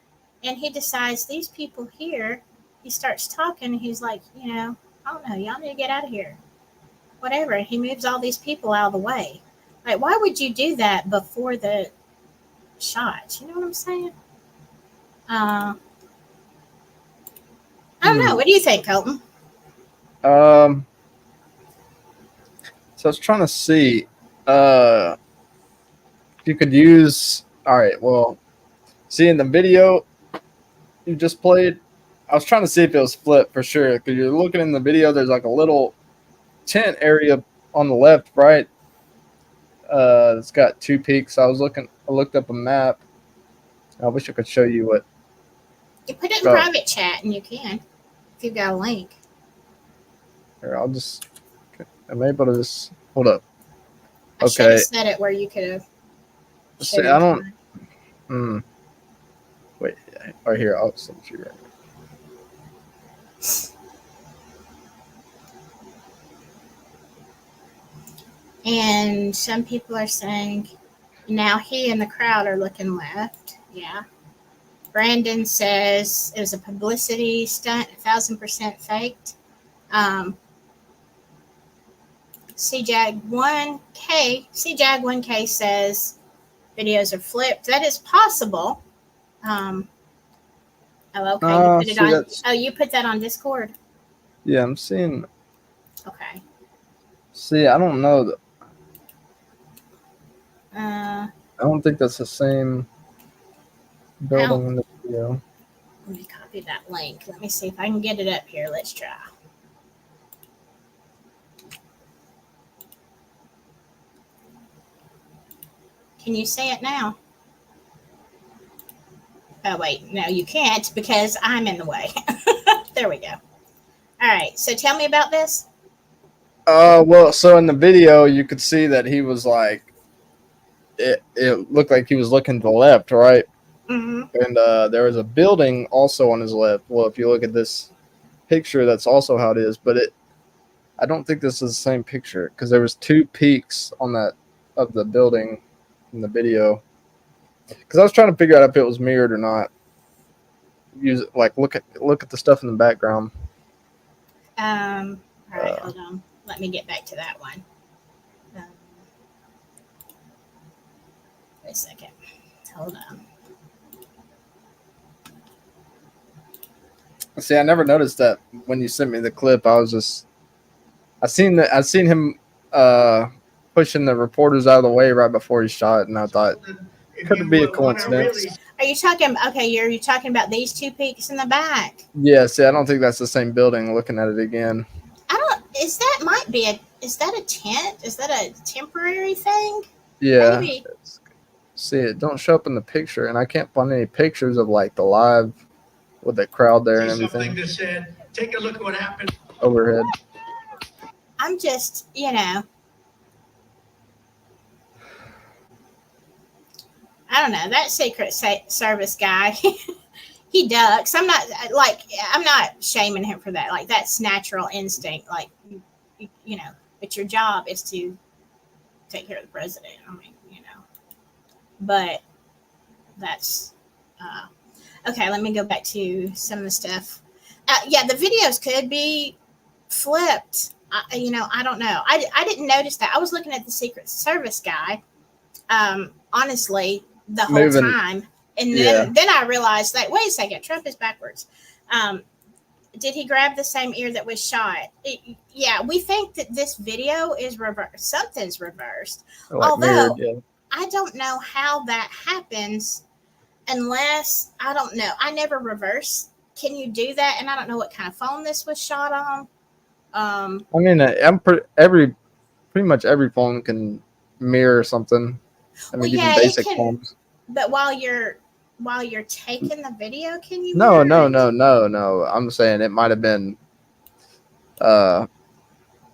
and he decides these people here. He starts talking. He's like, I don't know. Y'all need to get out of here. Whatever. He moves all these people out of the way. Like, why would you do that before the shot? You know what I'm saying? I don't know. What do you think, Colton? So I was trying to see if you could use. All right. Well, see in the video you just played, I was trying to see if it was flipped for sure. Because you're looking in the video, there's like a little tent area on the left, right? It's got 2 peaks. I looked up a map. I wish I could show you what. You put it in private chat, and you can if you've got a link. Here, I'm able to just hold up. I should have said it where you could have. See, I don't. Wait, right here. I'll send you right. And some people are saying now he and the crowd are looking left. Yeah. Brandon says it was a publicity stunt, 1,000% faked. CJAG1K says videos are flipped. That is possible. Okay. You put that on Discord. Yeah, I'm seeing. Okay. See, I don't know. I don't think that's the same building in the video. Let me copy that link. Let me see if I can get it up here. Let's try. Can you see it now? Oh, wait. No, you can't because I'm in the way. There we go. All right. So tell me about this. Well, so in the video, you could see that he was like, it looked like he was looking to the left, right? Mm-hmm. And there was a building also on his left. Well, if you look at this picture, that's also how it is. But I don't think this is the same picture because there was 2 peaks on that of the building in the video. Because I was trying to figure out if it was mirrored or not. Use it like look at the stuff in the background. All right, hold on. Let me get back to that one. Wait a second. Hold on. See, I never noticed that when you sent me the clip. I seen him pushing the reporters out of the way right before he shot, and I thought could it be a coincidence? Are you talking? Okay, are you talking about these 2 peaks in the back? Yeah. See, I don't think that's the same building. Looking at it again. Is that a tent? Is that a temporary thing? Yeah. Maybe. See, it don't show up in the picture, and I can't find any pictures of like the live with the crowd there and everything. Take a look at what happened Overhead. I'm just, I don't know, that Secret Service guy, he ducks. I'm not shaming him for that. Like, that's natural instinct. Like, you know, but your job is to take care of the president. I mean, you know, but that's okay. Let me go back to some of the stuff. Yeah, the videos could be flipped. I don't know. I didn't notice that. I was looking at the Secret Service guy, honestly, the whole time. And then I realized that, wait a second, Trump is backwards. Did he grab the same ear that was shot? Yeah, we think that this video is reversed. Something's reversed. Although, I don't know how that happens unless, I don't know. I never reverse. Can you do that? And I don't know what kind of phone this was shot on. I mean, pretty much every phone can mirror something. I mean, even basic phones. But while you're taking the video, can you? No. I'm saying it might have been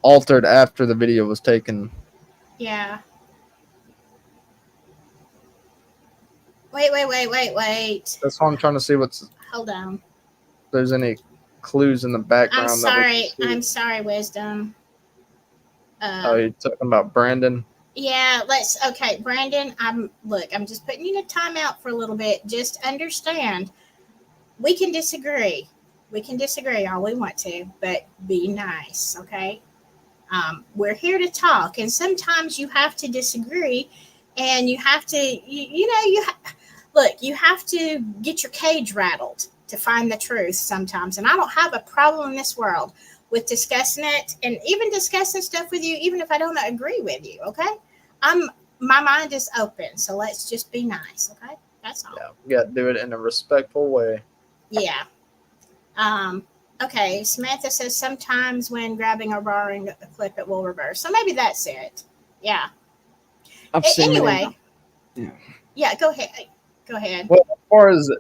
altered after the video was taken. Yeah. Wait. That's why I'm trying to see Hold on. If there's any clues in the background. I'm sorry, Wisdom. You're talking about Brandon? Yeah, okay, Brandon, I'm just putting you in a timeout for a little bit. Just understand, we can disagree. We can disagree all we want to, but be nice, okay? We're here to talk, and sometimes you have to disagree, and you have to, you have to get your cage rattled to find the truth sometimes. And I don't have a problem in this world with discussing it and even discussing stuff with you, even if I don't agree with you, okay? My mind is open, so let's just be nice, okay? That's all. Yeah, we got to do it in a respectful way. Yeah. Okay, Samantha says sometimes when grabbing or borrowing a clip, it will reverse. So maybe that's it. Yeah. Anyway. Yeah, go ahead. Well,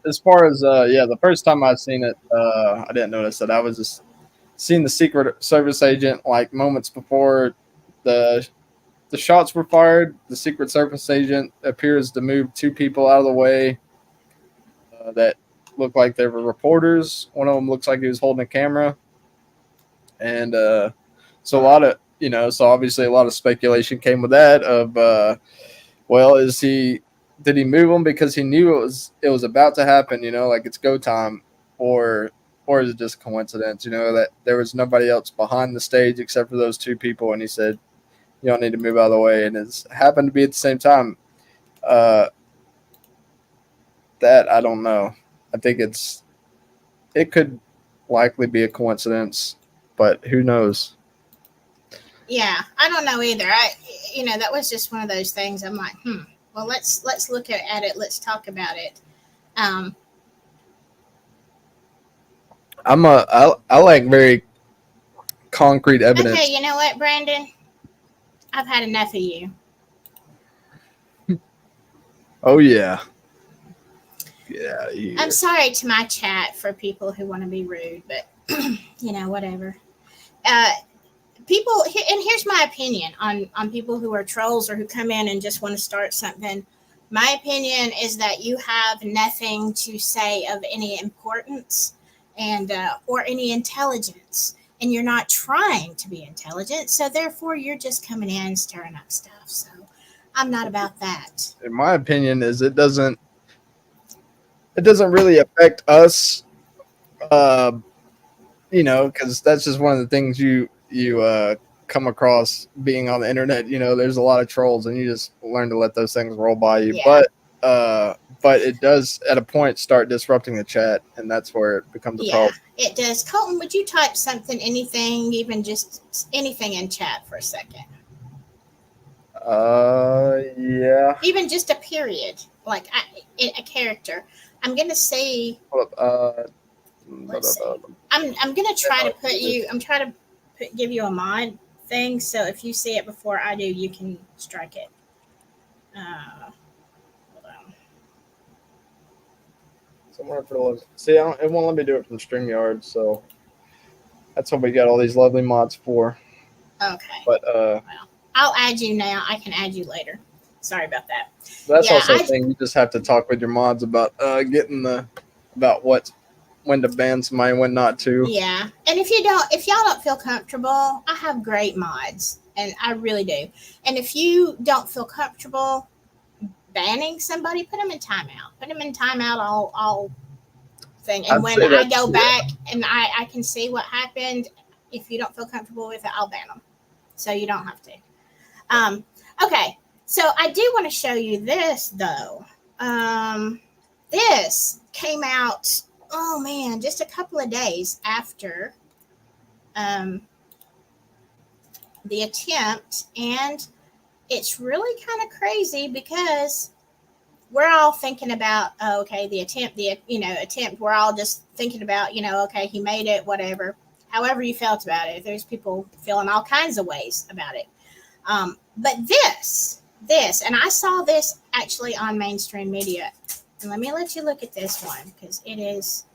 as far as the first time I seen it, I didn't notice it. I was just seeing the Secret Service agent like moments before the shots were fired. The Secret Service agent appears to move two people out of the way that look like they were reporters. One of them looks like he was holding a camera, and so obviously a lot of speculation came with that. Did he move him because he knew it was about to happen? Like it's go time, or is it just coincidence? That there was nobody else behind the stage except for those two people, and he said, "You don't need to move out of the way," and it's happened to be at the same time. That I don't know. I think it could likely be a coincidence, but who knows? Yeah, I don't know either. That was just one of those things. I'm like, well, let's look at it. Let's talk about it. I like very concrete evidence. Okay, you know what, Brandon? I've had enough of you. Oh yeah. Yeah. I'm sorry to my chat for people who want to be rude, but whatever. People, and here's my opinion on people who are trolls or who come in and just want to start something. My opinion is that you have nothing to say of any importance and or any intelligence, and you're not trying to be intelligent. So therefore, you're just coming in and stirring up stuff. So I'm not about that. In my opinion, is it doesn't really affect us, because that's just one of the things you come across being on the internet. There's a lot of trolls, and you just learn to let those things roll by you. Yeah. But it does at a point start disrupting the chat, and that's where it becomes a problem. It does. Colton, would you type something, anything, even just anything in chat for a second? Yeah. Even just a period, like a character. I'm gonna see. Let's see. I'm gonna try to put you. I'm trying to give you a mod thing, so if you see it before I do, you can strike it. Hold on. Somewhere for the list. See, it won't let me do it from StreamYard, so that's what we got all these lovely mods for. Okay. But well, I'll add you now. I can add you later. Sorry about that. That's Yeah, also a thing. You just have to talk with your mods about about when to ban somebody and when not to. Yeah, and if y'all don't feel comfortable, I have great mods, and I really do. And if you don't feel comfortable banning somebody, put them in timeout. Put them in timeout all thing. And when I go back and I can see what happened, if you don't feel comfortable with it, I'll ban them. So you don't have to. Okay, so I do want to show you this though. This came out, oh man, just a couple of days after the attempt, and it's really kind of crazy because we're all thinking about, oh, okay, the attempt, we're all just thinking about, okay, he made it, whatever. However you felt about it. There's people feeling all kinds of ways about it. But this, and I saw this actually on mainstream media. And let me let you look at this one because it is,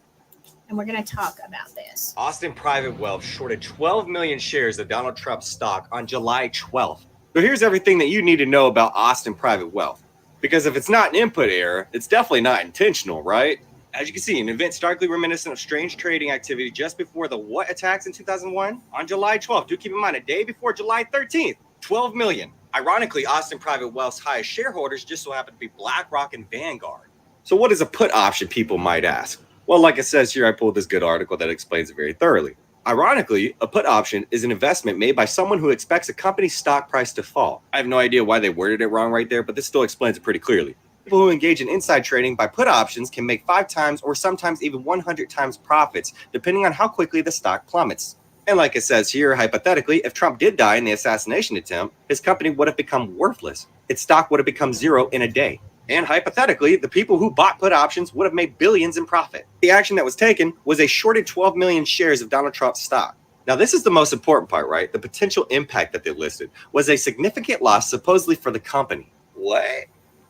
and we're going to talk about this. Austin Private Wealth shorted 12 million shares of Donald Trump's stock on July 12th. So here's everything that you need to know about Austin Private Wealth. Because if it's not an input error, it's definitely not intentional, right? As you can see, an event starkly reminiscent of strange trading activity just before the what attacks in 2001? On July 12th, do keep in mind, a day before July 13th, 12 million. Ironically, Austin Private Wealth's highest shareholders just so happen to be BlackRock and Vanguard. So what is a put option, people might ask? Well, like it says here, I pulled this good article that explains it very thoroughly. Ironically, a put option is an investment made by someone who expects a company's stock price to fall. I have no idea why they worded it wrong right there, but this still explains it pretty clearly. People who engage in inside trading by put options can make 5 times or sometimes even 100 times profits, depending on how quickly the stock plummets. And like it says here, hypothetically, if Trump did die in the assassination attempt, his company would have become worthless. Its stock would have become zero in a day. And hypothetically, the people who bought put options would have made billions in profit. The action that was taken was a shorted 12 million shares of Donald Trump's stock. Now, this is the most important part, right? The potential impact that they listed was a significant loss supposedly for the company. What?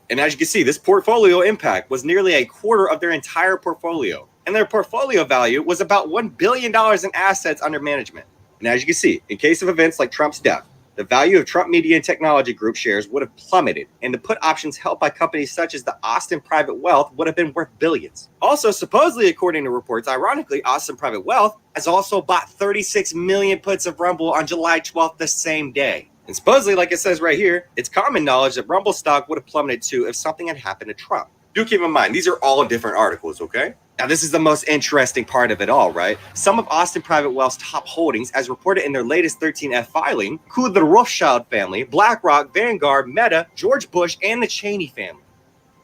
And as you can see, this portfolio impact was nearly a quarter of their entire portfolio. And their portfolio value was about $1 billion in assets under management. And as you can see, in case of events like Trump's death, the value of Trump Media and Technology Group shares would have plummeted, and the put options held by companies such as the Austin Private Wealth would have been worth billions. Also, supposedly, according to reports, ironically, Austin Private Wealth has also bought 36 million puts of Rumble on July 12th the same day. And supposedly, like it says right here, it's common knowledge that Rumble stock would have plummeted too if something had happened to Trump. Do keep in mind, these are all different articles, okay? Now, this is the most interesting part of it all, right? Some of Austin Private Wealth's top holdings, as reported in their latest 13F filing, include the Rothschild family, BlackRock, Vanguard, Meta, George Bush, and the Cheney family.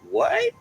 What?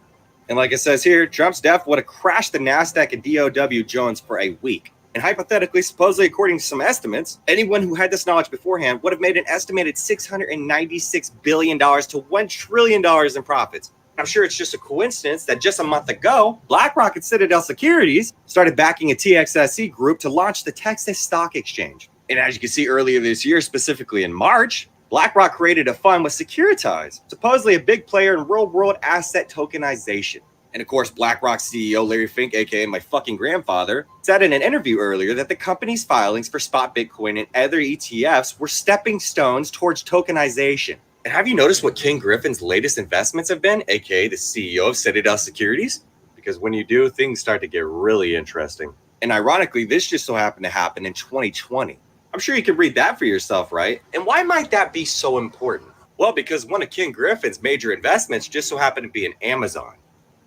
And like it says here, Trump's death would have crashed the NASDAQ and DOW Jones for a week. And hypothetically, supposedly according to some estimates, anyone who had this knowledge beforehand would have made an estimated $696 billion to $1 trillion in profits. I'm sure it's just a coincidence that just a month ago, BlackRock and Citadel Securities started backing a TXSE group to launch the Texas Stock Exchange. And as you can see earlier this year, specifically in March, BlackRock created a fund with Securitize, supposedly a big player in real-world asset tokenization. And of course, BlackRock CEO Larry Fink, aka my fucking grandfather, said in an interview earlier that the company's filings for spot Bitcoin and other ETFs were stepping stones towards tokenization. And have you noticed what Ken Griffin's latest investments have been, aka the CEO of Citadel Securities? Because when you do, things start to get really interesting. And ironically, this just so happened to happen in 2020. I'm sure you can read that for yourself, right? And why might that be so important? Well, because one of Ken Griffin's major investments just so happened to be in Amazon.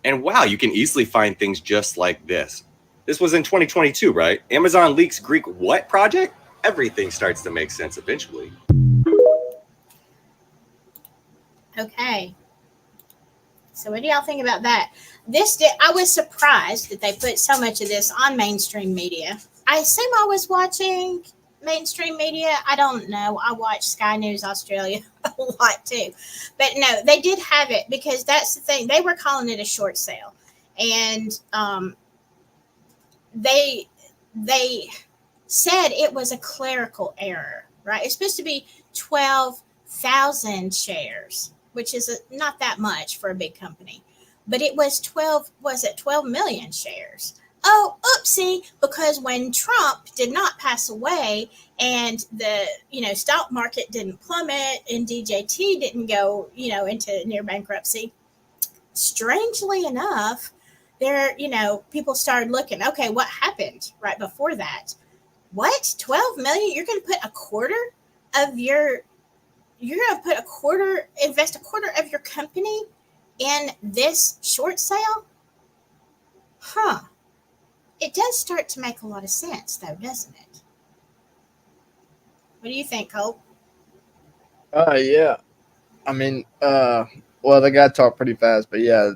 And wow, you can easily find things just like this. This was in 2022, right? Amazon leaks Greek what project? Everything starts to make sense eventually. Okay. So what do y'all think about that? I was surprised that they put so much of this on mainstream media. I assume I was watching mainstream media. I don't know. I watch Sky News Australia a lot too. But no, they did have it because that's the thing. They were calling it a short sale. And they said it was a clerical error, right? It's supposed to be 12,000 shares, which is not that much for a big company. But it was 12 million shares. oh, oopsie, because when Trump did not pass away and the, stock market didn't plummet and DJT didn't go, into near bankruptcy, strangely enough, people started looking, okay, what happened right before that? What? 12 million? You're going to put a quarter of your, invest a quarter of your company in this short sale? Huh. It does start to make a lot of sense, though, doesn't it? What do you think, Cole? Yeah. I mean, well, the guy talked pretty fast, but yeah,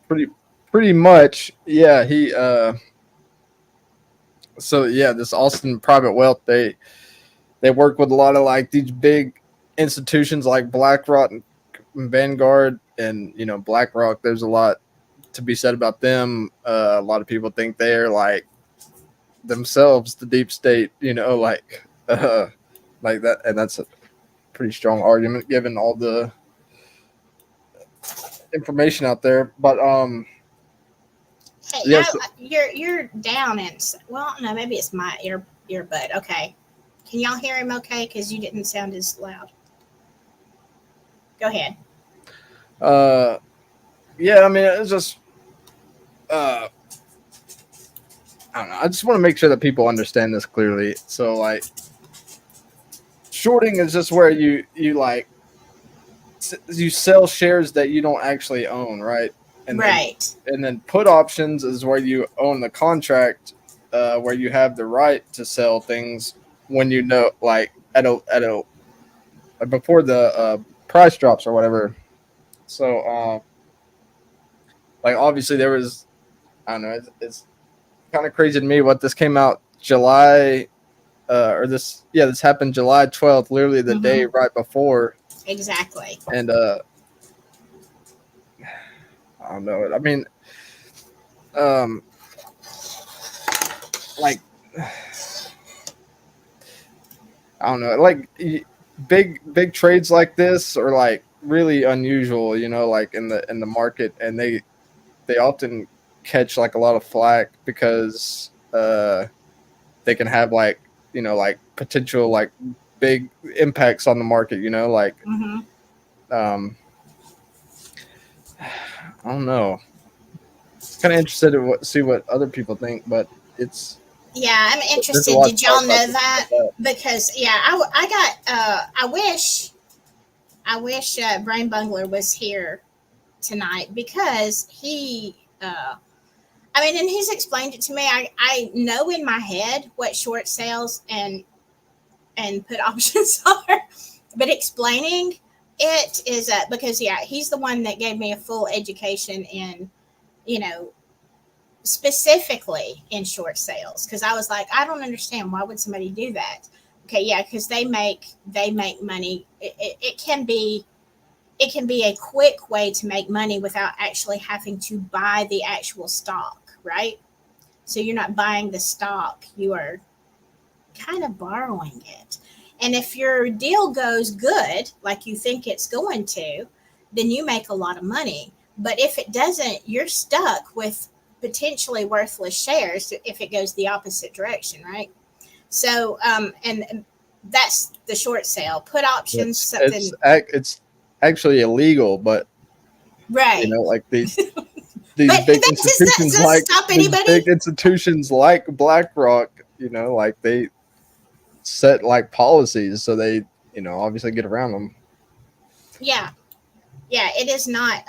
pretty much, yeah. So yeah, this Austin Private Wealth, they work with a lot of like these big institutions like BlackRock and Vanguard, and BlackRock. There's a lot to be said about them. A lot of people think they're like themselves the deep state, like that, and that's a pretty strong argument given all the information out there. But Hey, yes, you're down and no, maybe it's my earbud. Okay, can y'all hear him? Okay, because you didn't sound as loud. Go ahead. Yeah, I mean, it's just I don't know. I just want to make sure that people understand this clearly. So like, shorting is just where you sell shares that you don't actually own, right? And right. And then put options is where you own the contract, where you have the right to sell things when like at a before the price drops or whatever. So like obviously there was, I don't know, it's kind of crazy to me what this came out July this happened July 12th, literally the day right before. Exactly. And I don't know. I mean, like, I don't know. Like big trades like this are like really unusual, like in the market, and they often catch like a lot of flack because they can have like like potential like big impacts on the market, like I don't know. Kind of interested to see what other people think, but it's I'm interested. Did y'all know that? Because I got I wish Brain Bungler was here tonight, because he and he's explained it to me. I know in my head what short sales and put options are, but explaining it is because he's the one that gave me a full education in specifically in short sales, because I was like, I don't understand, why would somebody do that? Okay, because they make money. It can be a quick way to make money without actually having to buy the actual stock, right? So you're not buying the stock, you are kind of borrowing it. And if your deal goes good, like you think it's going to, then you make a lot of money. But if it doesn't, you're stuck with potentially worthless shares if it goes the opposite direction, right? So, and that's the short sale. Put options, it's actually illegal, but right, like these big institutions big institutions like BlackRock, like they set like policies, so they obviously get around them. Yeah, it is not,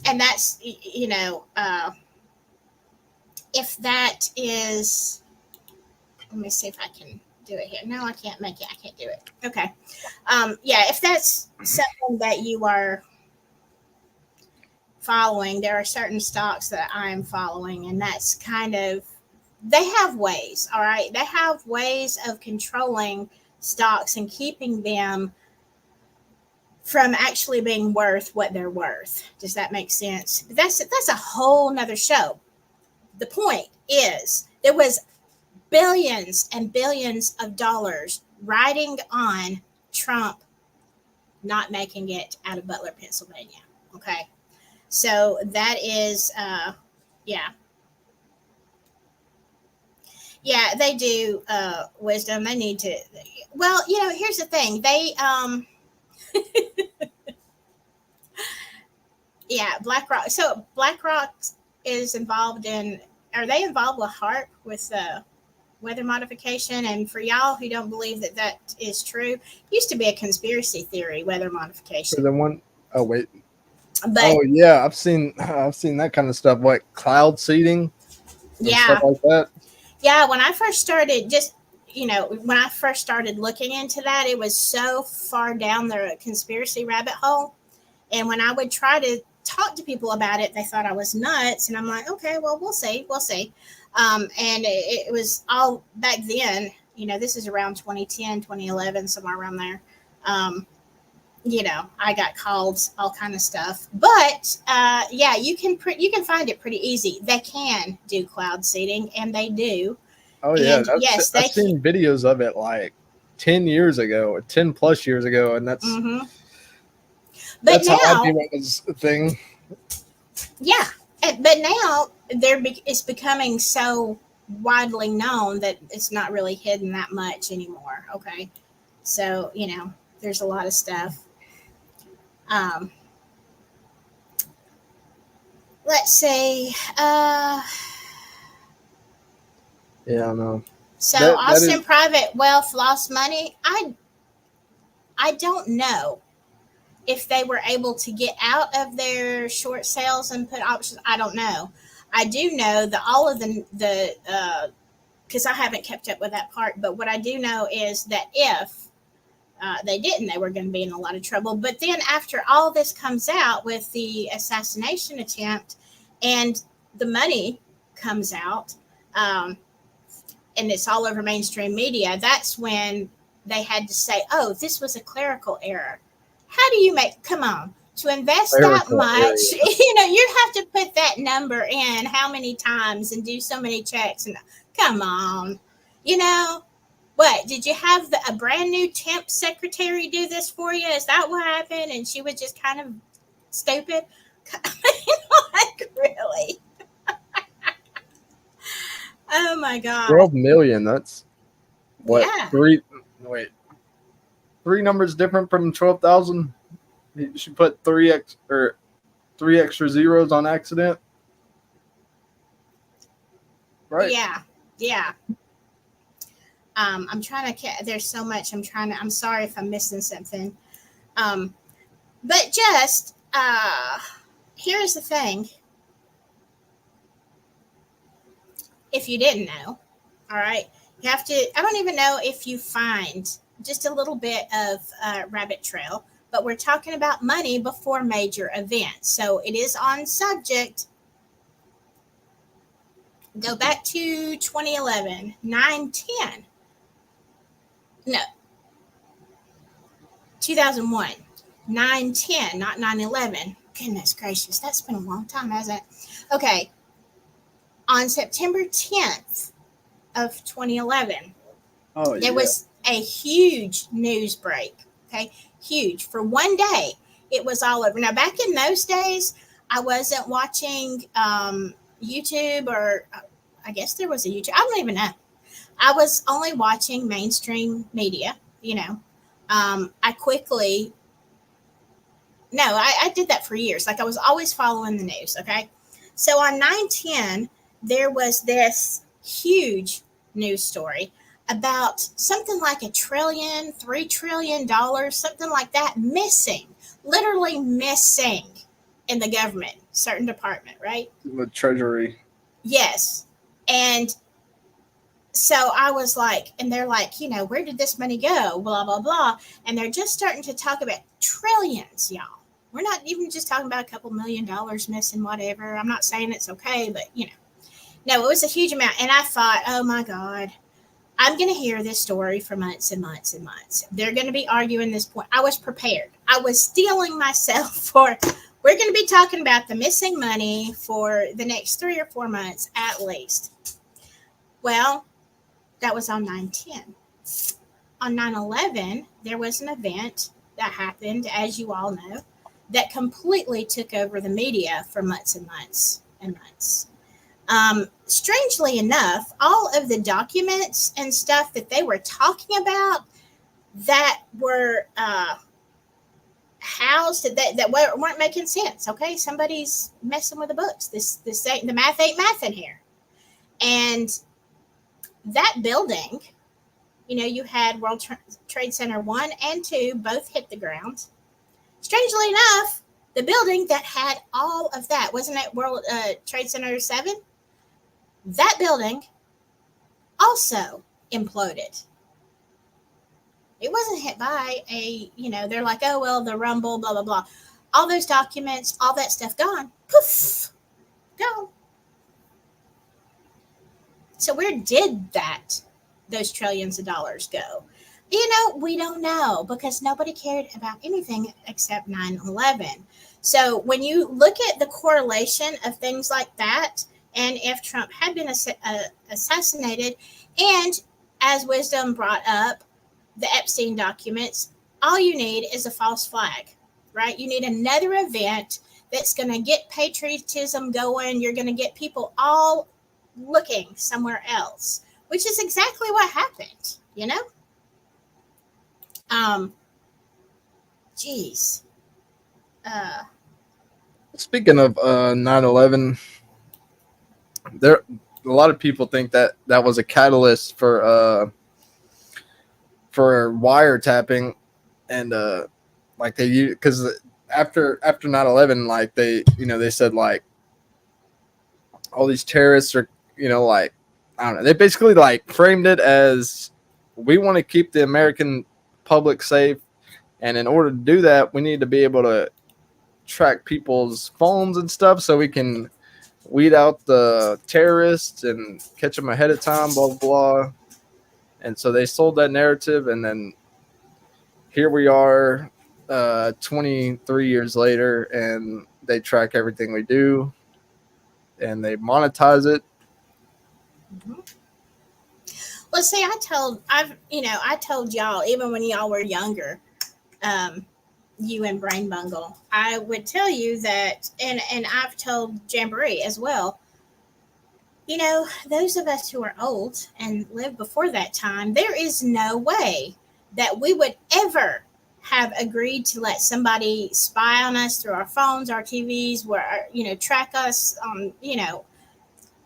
and that's if that is, let me see if I can do it here. No, I can't make it. I can't do it. Okay. If that's something that you are following, there are certain stocks that I'm following, and that's kind of, they have ways, all right? They have ways of controlling stocks and keeping them from actually being worth what they're worth. Does that make sense? But that's a whole nother show. The point is, there was billions and billions of dollars riding on Trump not making it out of Butler, Pennsylvania. Okay. So that is, Yeah, they do. Wisdom. They need to. Well, here's the thing. They yeah, BlackRock. So BlackRock is involved in. Are they involved with HARP with weather modification? And for y'all who don't believe that that is true, used to be a conspiracy theory, weather For modification. the one, oh wait, But oh yeah, I've seen that kind of stuff, like cloud seeding and yeah, stuff like that. yeah. When I first started, when I first started looking into that, it was so far down the conspiracy rabbit hole. And when I would try to talk to people about it, they thought I was nuts. And I'm like, okay, well, we'll see. And it was all back then, this is around 2010, 2011, somewhere around there. I got calls, all kind of stuff. But yeah, you can find it pretty easy. They can do cloud seeding, and they do. Oh yeah, And yes, I've seen videos of it like 10 years ago, or 10 plus years ago, and that's But that's how I now, knew it was a thing. yeah, but now it's becoming so widely known that it's not really hidden that much anymore. Okay, so there's a lot of stuff. Let's see. Yeah, I know. So That Austin is- Private Wealth lost money. I don't know if they were able to get out of their short sales and put options. I don't know. I do know that all of the because I haven't kept up with that part, but what I do know is that if they didn't, they were going to be in a lot of trouble. But then after all this comes out with the assassination attempt and the money comes out, and it's all over mainstream media, that's when they had to say, oh, this was a clerical error. How do you come on, to invest that much, you'd have to put that number in how many times and do so many checks. And come on, what, did you have a brand new temp secretary do this for you? Is that what happened? And she was just kind of stupid. Like, really? Oh my God. 12 million. That's what? Yeah. Three numbers different from 12,000. You should put three extra zeros on accident. Right. Yeah. I'm trying to. There's so much. I'm sorry if I'm missing something. But just here's the thing. If you didn't know, all right, you have to. I don't even know if you find just a little bit of rabbit trail, but we're talking about money before major events, so it is on subject. Go back to 2011, 9/10. No, 2001, 9/10, not 9/11. Goodness gracious, that's been a long time, hasn't it? Okay, on September 10th of 2011, there was a huge news break. Okay, huge. For one day, it was all over. Now, back in those days, I wasn't watching YouTube, or I guess there was a YouTube. I don't even know. I was only watching mainstream media, I quickly, no, I did that for years. Like, I was always following the news, okay? So on 9/10, there was this huge news story about something like $3 trillion, something like that, missing, literally missing in the government, certain department, right? The Treasury. Yes. And so I was like, and they're like, where did this money go? Blah, blah, blah. And they're just starting to talk about trillions, y'all. We're not even just talking about a couple $1 million missing, whatever. I'm not saying it's okay, but no, it was a huge amount. And I thought, oh my God, I'm going to hear this story for months and months and months. They're going to be arguing this point. I was prepared. I was steeling myself for, we're going to be talking about the missing money for the next 3 or 4 months at least. Well, that was on 9/10. On 9/11, there was an event that happened, as you all know, that completely took over the media for months and months and months. Strangely enough, all of the documents and stuff that they were talking about that were housed that weren't making sense. Okay, somebody's messing with the books. This ain't, the math ain't math in here. And that building, you know, you had World Trade Center 1 and 2 both hit the ground. Strangely enough, the building that had all of that, wasn't it World Trade Center 7? That building also imploded. It wasn't hit by a, you know, they're like, oh, well, the rumble, blah, blah, blah. All those documents, all that stuff gone. Poof, gone. So where did those trillions of dollars go? You know, we don't know, because nobody cared about anything except 9/11. So when you look at the correlation of things like that, and if Trump had been assassinated, and as Wisdom brought up, the Epstein documents, all you need is a false flag, right? You need another event that's going to get patriotism going. You're going to get people all looking somewhere else, which is exactly what happened, you know? Geez. Speaking of 9/11, there a lot of people think that was a catalyst for wiretapping, and like they use, because after 9/11, like they said like all these terrorists are, you know, like, I don't know, they basically like framed it as, we want to keep the American public safe, and in order to do that, we need to be able to track people's phones and stuff so we can weed out the terrorists and catch them ahead of time, blah, blah, blah. And so they sold that narrative, and then here we are 23 years later, and they track everything we do, and they monetize it. Mm-hmm. Well, see, I told y'all, even when y'all were younger, you and Brain Bungle, I would tell you that, and I've told Jamboree as well, you know, those of us who are old and lived before that time, there is no way that we would ever have agreed to let somebody spy on us through our phones, our TVs, where, you know, track us on, you know,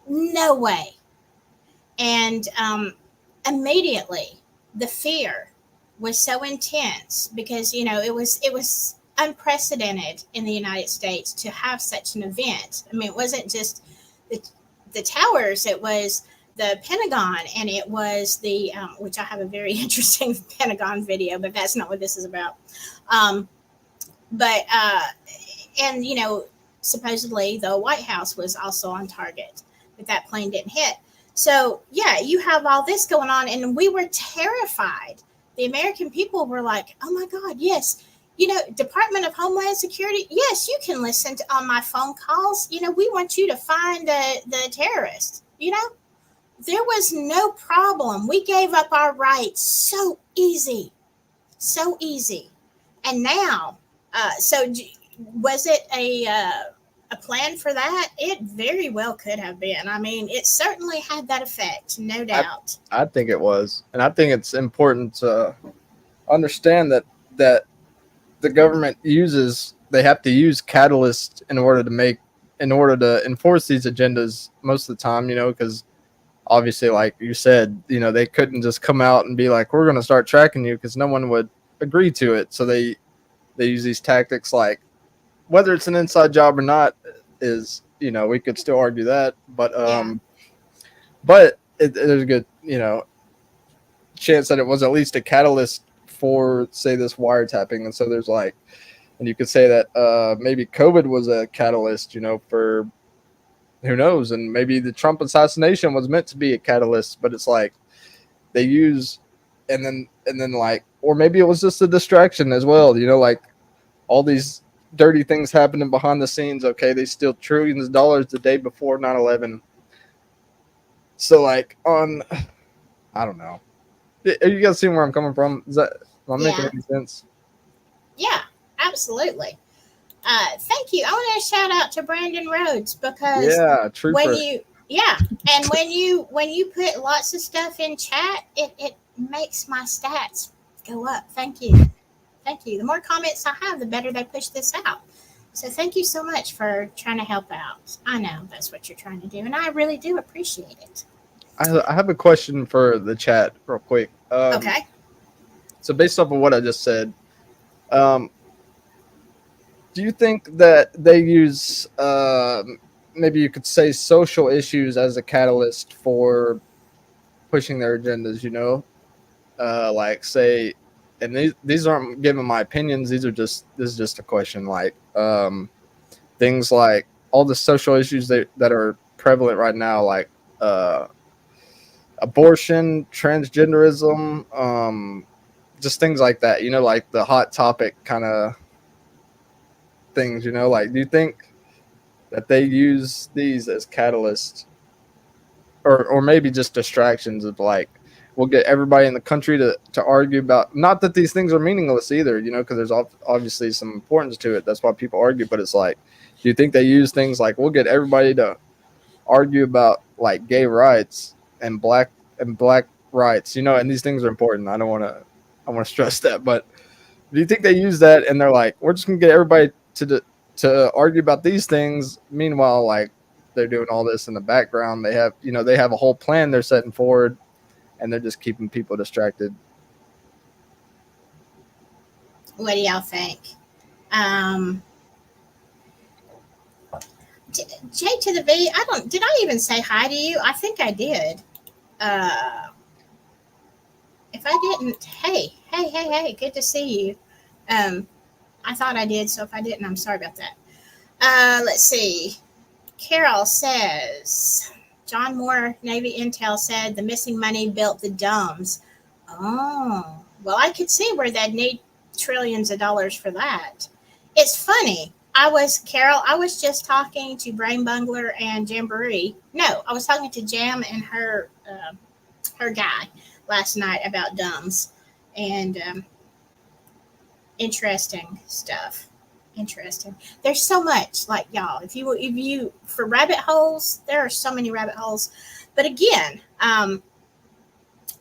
no way. And immediately the fear was so intense, because, you know, it was unprecedented in the United States to have such an event. I mean, it wasn't just the towers, it was the Pentagon, and it was the which I have a very interesting Pentagon video, but that's not what this is about. And you know, supposedly the White House was also on target, but that plane didn't hit. So yeah, you have all this going on, and we were terrified. The American people were like, oh my God, yes. You know, Department of Homeland Security, yes, you can listen on my phone calls. You know, we want you to find the terrorist. You know, there was no problem. We gave up our rights so easy. And now, so was it a plan for that? It very well could have been. I mean, it certainly had that effect, no doubt. I think it was. And I think it's important to understand that the government they have to use catalysts in order to enforce these agendas most of the time, you know, because obviously, like you said, you know, they couldn't just come out and be like, we're going to start tracking you, because no one would agree to it. So they use these tactics, like, whether it's an inside job or not is, you know, we could still argue that, but there's a good, you know, chance that it was at least a catalyst for, say, this wiretapping. And so there's like, and you could say that maybe COVID was a catalyst, you know, for who knows, and maybe the Trump assassination was meant to be a catalyst, but it's like they use, and then like, or maybe it was just a distraction as well, you know, like all these dirty things happening behind the scenes. Okay, they steal trillions of dollars the day before 9/11. So like I don't know. Are you guys seeing where I'm coming from? Am I making any sense? Yeah, absolutely. Thank you. I want to shout out to Brandon Rhodes, because yeah, trooper. Yeah, and when you put lots of stuff in chat, it makes my stats go up. Thank you. The more comments I have, the better they push this out. So thank you so much for trying to help out. I know that's what you're trying to do, and I really do appreciate it. I have a question for the chat real quick. Okay. So based off of what I just said, do you think that they use maybe you could say social issues as a catalyst for pushing their agendas? You know, like say, and these aren't giving my opinions. This is just a question. Like things like all the social issues that are prevalent right now, like abortion, transgenderism, just things like that. You know, like the hot topic kind of things. You know, like do you think that they use these as catalysts, or maybe just distractions of like, we'll get everybody in the country to argue about, not that these things are meaningless either, you know, because there's obviously some importance to it. That's why people argue. But it's like, do you think they use things like, we'll get everybody to argue about like gay rights and black rights, you know, and these things are important. I want to stress that. But do you think they use that and they're like, we're just gonna get everybody to argue about these things? Meanwhile, like they're doing all this in the background. They have a whole plan they're setting forward, and they're just keeping people distracted. What do y'all think? J to the V. Did I even say hi to you? I think I did. If I didn't, hey, good to see you. I thought I did, so if I didn't, I'm sorry about that. Let's see. Carol says, John Moore, Navy Intel said the missing money built the domes. Oh, well, I could see where they'd need trillions of dollars for that. It's funny. I was just talking to Brain Bungler and Jamboree. No, I was talking to Jam and her guy last night about dumbs, and interesting stuff. Interesting. There's so much, like, y'all, if you for rabbit holes, there are so many rabbit holes. But again,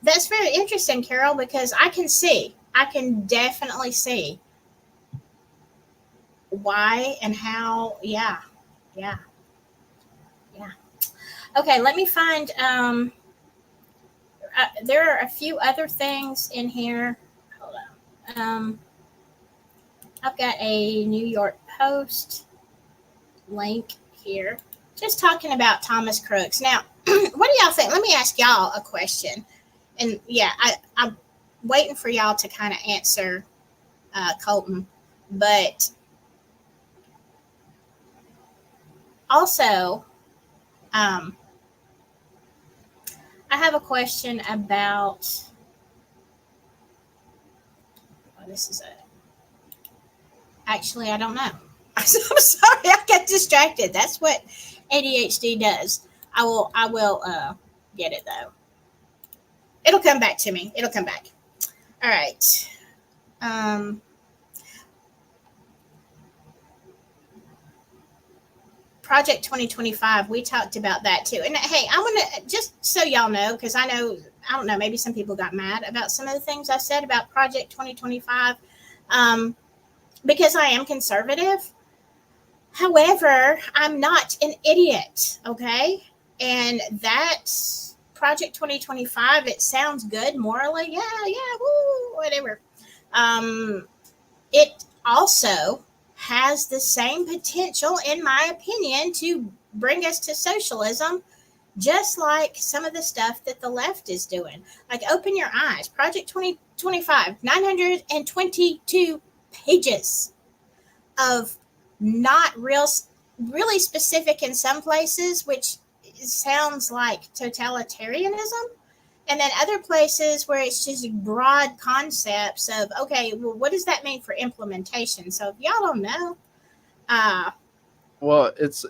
that's very interesting, Carol, because I can definitely see why and how. Yeah. Okay, let me find there are a few other things in here. Hold on. I've got a New York Post link here, just talking about Thomas Crooks. Now, what do y'all think? Let me ask y'all a question. And yeah, I'm waiting for y'all to kind of answer Colton. But also, I have a question about, this is actually, I don't know. I'm sorry, I got distracted. That's what ADHD does. I will get it though. It'll come back to me. It'll come back. All right. Project 2025, we talked about that too. And hey, I want to, just so y'all know, because I don't know, maybe some people got mad about some of the things I said about Project 2025, because I am conservative. However, I'm not an idiot, okay? And that Project 2025, it sounds good morally. Yeah, woo, whatever. It also has the same potential, in my opinion, to bring us to socialism, just like some of the stuff that the left is doing. Like, open your eyes. Project 2025, 922 pages of not really specific in some places, which sounds like totalitarianism. And then other places where it's just broad concepts of, okay, well, what does that mean for implementation? So if y'all don't know, well, it's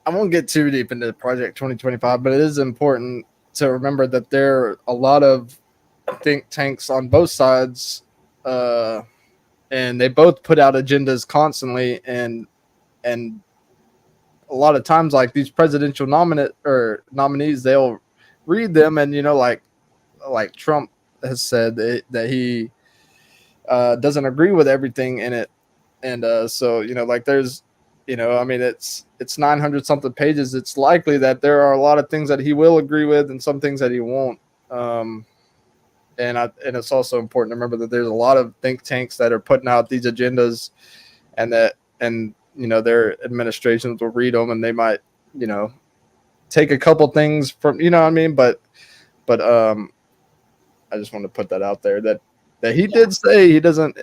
I won't get too deep into Project 2025, but it is important to remember that there are a lot of think tanks on both sides, and they both put out agendas constantly, and a lot of times, like these presidential nominees, they'll read them, and like Trump has said that he doesn't agree with everything in it, and so like there's I mean it's 900 something pages. It's likely that there are a lot of things that he will agree with and some things that he won't. And it's also important to remember that there's a lot of think tanks that are putting out these agendas, and their administrations will read them, and they might take a couple things from what I mean, but I just want to put that out there that he did say he doesn't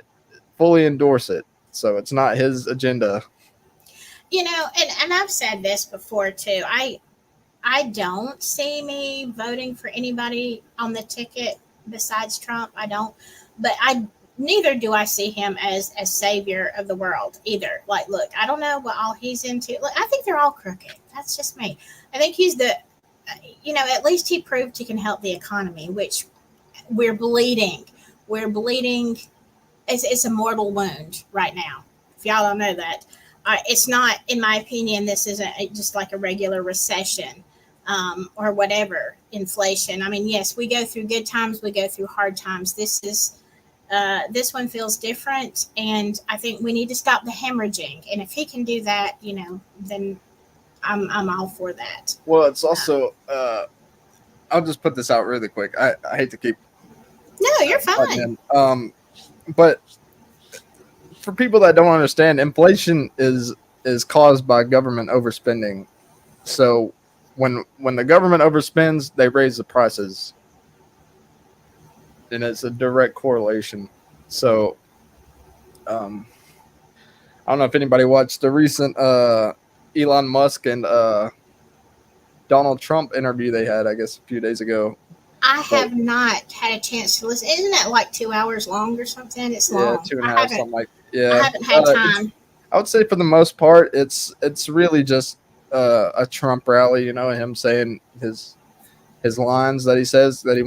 fully endorse it, so it's not his agenda. And I've said this before too. I don't see me voting for anybody on the ticket besides Trump. I don't, but neither do I see him as savior of the world either. Like, look, I don't know what all he's into. Look, I think they're all crooked. That's just me. I think he's at least he proved he can help the economy, which we're bleeding. We're bleeding. It's a mortal wound right now. If y'all don't know that. It's not, in my opinion, this isn't just like a regular recession or whatever, inflation. I mean, yes, we go through good times, we go through hard times. This one feels different, and I think we need to stop the hemorrhaging. And if he can do that, then I'm all for that. Well, it's also I'll just put this out really quick. I hate to keep. No, you're fine. But for people that don't understand, inflation is caused by government overspending. So when the government overspends, they raise the prices, and it's a direct correlation. So I don't know if anybody watched the recent Elon Musk and Donald Trump interview they had, I guess, a few days ago. I have not had a chance to listen. Isn't that like 2 hours long or something? It's long. Yeah, 2.5, something like. Yeah, I haven't had time. I would say for the most part, it's really just a Trump rally. Him saying his lines that he says that he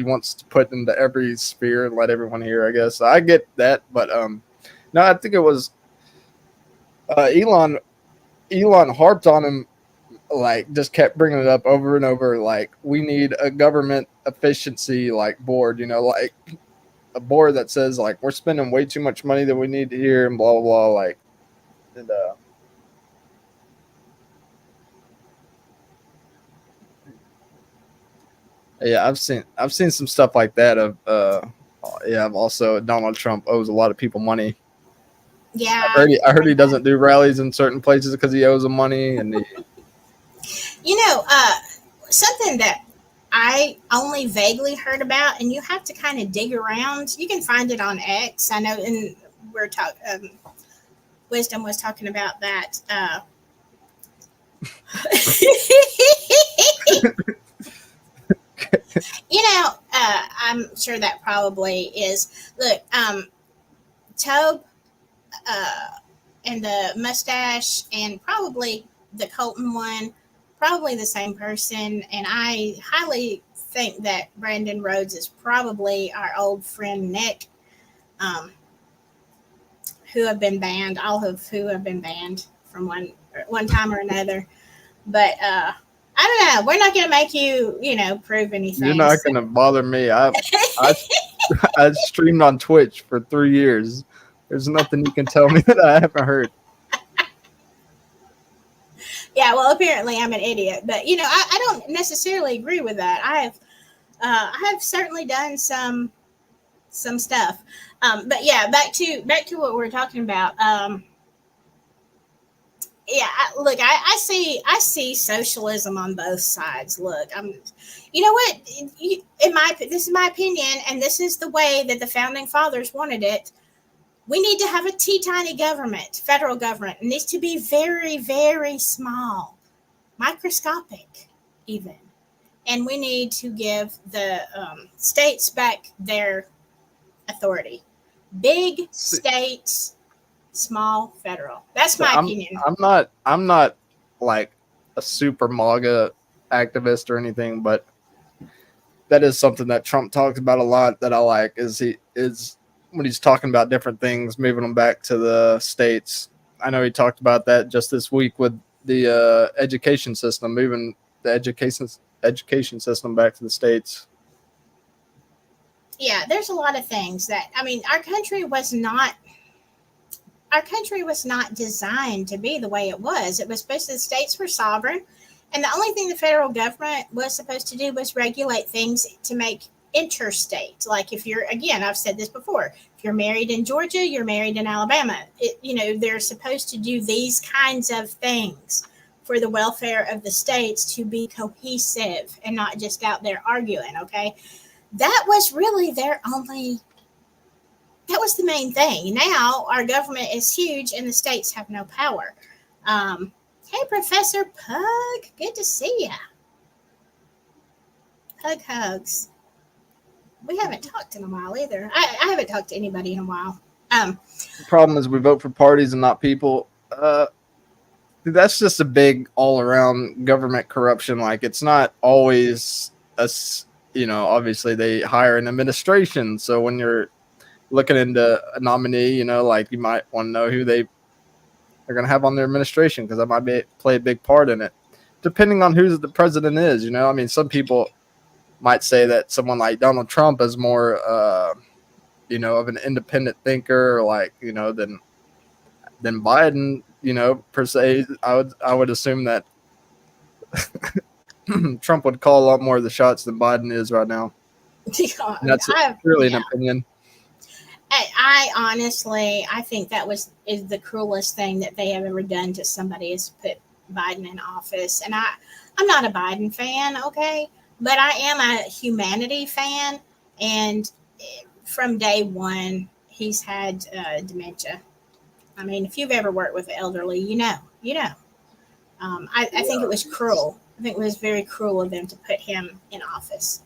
wants to put into every sphere and let everyone hear. I guess I get that, but no, I think it was Elon harped on him. Like, just kept bringing it up over and over. Like, we need a government efficiency board. Like a board that says like we're spending way too much money than we need to hear and blah blah blah. Like, and yeah, I've seen some stuff like that. I've also Donald Trump owes a lot of people money. Yeah, I heard he doesn't do rallies in certain places because he owes them money, and something that I only vaguely heard about, and you have to kind of dig around. You can find it on X. I know, and we're talking. Wisdom was talking about that. I'm sure that probably is. Look, Tobe, and the mustache, and probably the Colton one. Probably the same person, and I highly think that Brandon Rhodes is probably our old friend Nick, who have been banned, who have been banned from one time or another. But I don't know. We're not going to make you, prove anything. You're not going to bother me. I streamed on Twitch for 3 years. There's nothing you can tell me that I haven't heard. Yeah, well, apparently I'm an idiot, but I don't necessarily agree with that. I have certainly done some stuff, but yeah, back to what we're talking about. Yeah, look, I see socialism on both sides. Look, you know what? This is my opinion, and this is the way that the founding fathers wanted it. We need to have a teeny government, federal government. It needs to be very, very small, microscopic even. And we need to give the states back their authority. Big states, small federal. That's my opinion. I'm not like a super MAGA activist or anything, but that is something that Trump talks about a lot that I like is when he's talking about different things, moving them back to the states. I know he talked about that just this week with the education system, moving the education system back to the states. Yeah, there's a lot of things that, I mean, our country was not designed to be the way it was. It was supposed to, the states were sovereign, and the only thing the federal government was supposed to do was regulate things to make interstate. Like if you're, again, I've said this before, if you're married in Georgia, you're married in Alabama. They're supposed to do these kinds of things for the welfare of the states to be cohesive and not just out there arguing. Okay. That was really that was the main thing. Now our government is huge and the states have no power. Hey, Professor Pug, good to see ya. Pug hugs. We haven't talked in a while either. I haven't talked to anybody in a while. The problem is we vote for parties and not people. That's just a big all-around government corruption. Like, it's not always obviously they hire an administration. So when you're looking into a nominee, like you might want to know who they're going to have on their administration, because that might play a big part in it, depending on who the president is. I mean, some people might say that someone like Donald Trump is more, of an independent thinker, than Biden, per se. I would assume that Trump would call a lot more of the shots than Biden is right now. And that's really an opinion. I honestly, I think that is the cruelest thing that they have ever done to somebody, is put Biden in office. And I'm not a Biden fan, okay, but I am a humanity fan. And from day one, he's had dementia. I mean, if you've ever worked with the elderly, you know. I think it was cruel. I think it was very cruel of them to put him in office.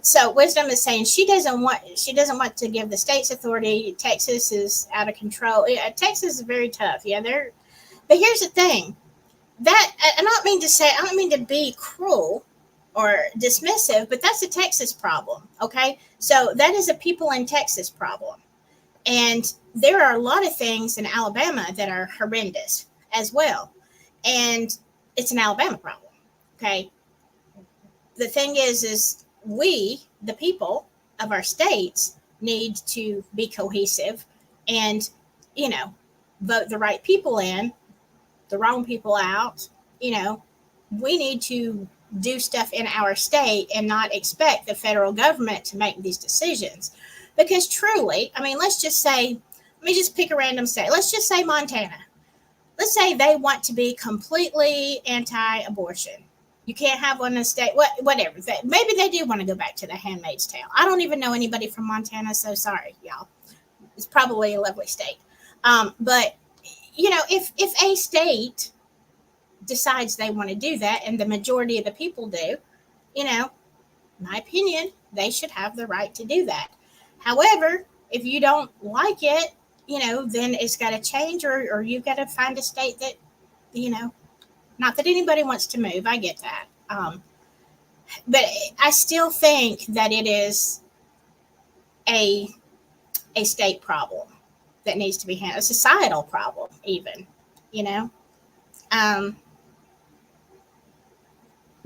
So Wisdom is saying she doesn't want to give the states authority. Texas is out of control. Yeah, Texas is very tough. Yeah, but here's the thing. I don't mean to be cruel or dismissive, but that's a Texas problem. Okay. So that is a people in Texas problem. And there are a lot of things in Alabama that are horrendous as well. And it's an Alabama problem. Okay. The thing is we, the people of our states, need to be cohesive and, vote the right people in, the wrong people out. We need to do stuff in our state and not expect the federal government to make these decisions. Because truly, I mean, let me just pick a random state. Let's just say Montana. Let's say they want to be completely anti-abortion. You can't have one in the state, whatever. Maybe they do want to go back to the Handmaid's Tale. I don't even know anybody from Montana, so sorry, y'all. It's probably a lovely state. But, if a state decides they want to do that, and the majority of the people do, my opinion, they should have the right to do that. However, if you don't like it, then it's got to change, or you've got to find a state that, not that anybody wants to move. I get that. But I still think that it is a state problem that needs to be handled, a societal problem even, He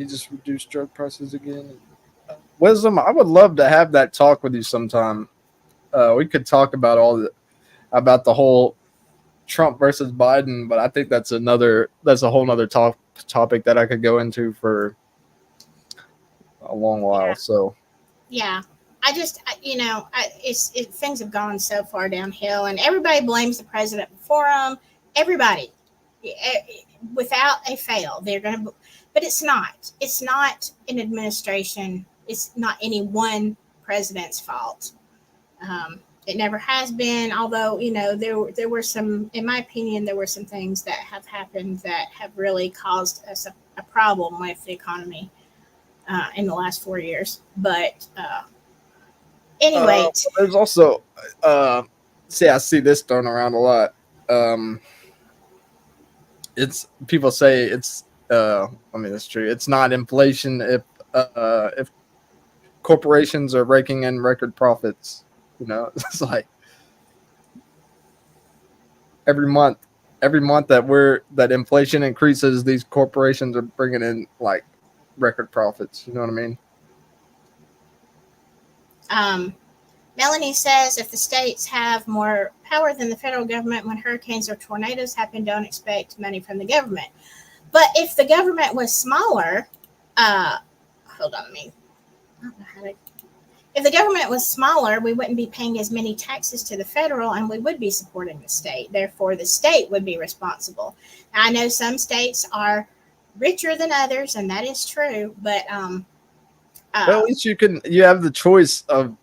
just reduced drug prices again. Wisdom, I would love to have that talk with you sometime. We could talk about about the whole Trump versus Biden, but I think that's a whole nother topic that I could go into for a long while. Yeah. So yeah, things have gone so far downhill, and everybody blames the president for them. Everybody, without a fail, they're going to, but it's not an administration. It's not any one president's fault. It never has been, although, there were some, in my opinion, there were some things that have happened that have really caused us a problem with the economy in the last 4 years. But anyway. There's also, I see this thrown around a lot. It's, people say it's, it's true. It's not inflation if corporations are raking in record profits. It's like every month every month that inflation increases, these corporations are bringing in like record profits. You know what I mean? Melanie says if the states have more power than the federal government when hurricanes or tornadoes happen, don't expect money from the government. But if the government was smaller, hold on, I don't know how to. If the government was smaller, we wouldn't be paying as many taxes to the federal, and we would be supporting the state. Therefore, the state would be responsible. Now, I know some states are richer than others, and that is true. But well, at least you have the choice of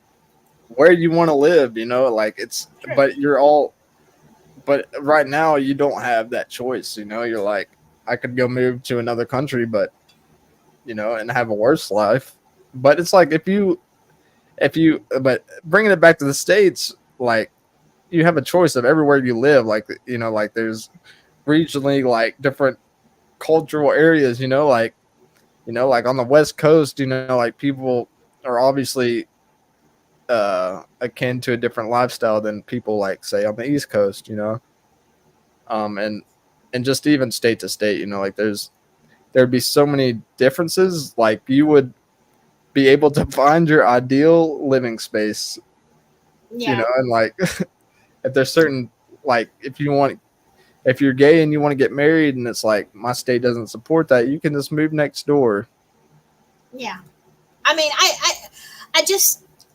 where you want to live. You know, like it's. True. But right now you don't have that choice. You know, you're like, I could go move to another country, but and have a worse life. But it's like but bringing it back to the States, like you have a choice of everywhere you live. Like, like there's regionally like different cultural areas, like on the West Coast, like people are obviously akin to a different lifestyle than people like say on the East Coast, and just even state to state, like there'd be so many differences. Like you would be able to find your ideal living space, and like if there's certain, like if you're gay and you want to get married and it's like my state doesn't support that, you can just move next door. Yeah. I mean,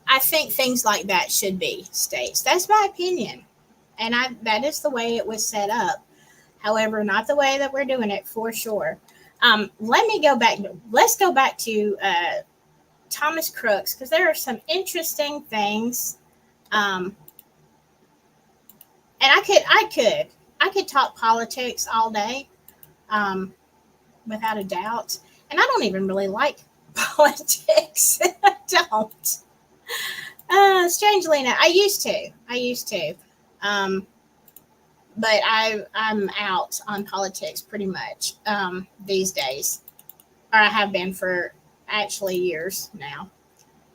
I think things like that should be states. That's my opinion. And that is the way it was set up. However, not the way that we're doing it for sure. Let's go back to Thomas Crooks, because there are some interesting things. And I could talk politics all day, without a doubt. And I don't even really like politics. I don't. Strangely enough, I used to. But I'm out on politics pretty much these days, or I have been for actually years now.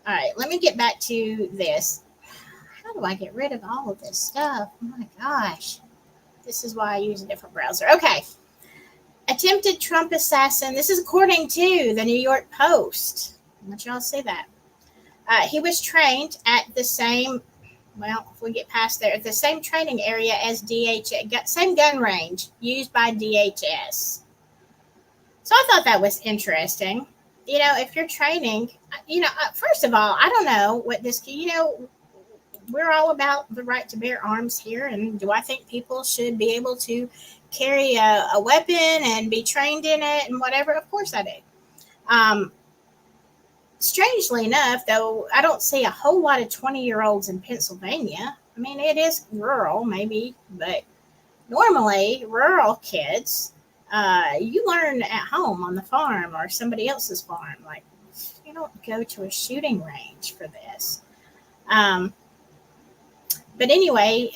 All right, let me get back to this. How do I get rid of all of this stuff? Oh my gosh. This is why I use a different browser. Okay. Attempted Trump assassin. This is according to the New York Post. I want y'all to see that. He was trained at the same, if we get past there, at the same training area as DHS, same gun range used by DHS. So I thought that was interesting. If you're training, first of all, I don't know what this, we're all about the right to bear arms here. And do I think people should be able to carry a weapon and be trained in it and whatever? Of course I do. Strangely enough, though, I don't see a whole lot of 20-year-olds in Pennsylvania. I mean, it is rural, maybe, but normally rural kids, you learn at home on the farm or somebody else's farm. Like, you don't go to a shooting range for this. But anyway,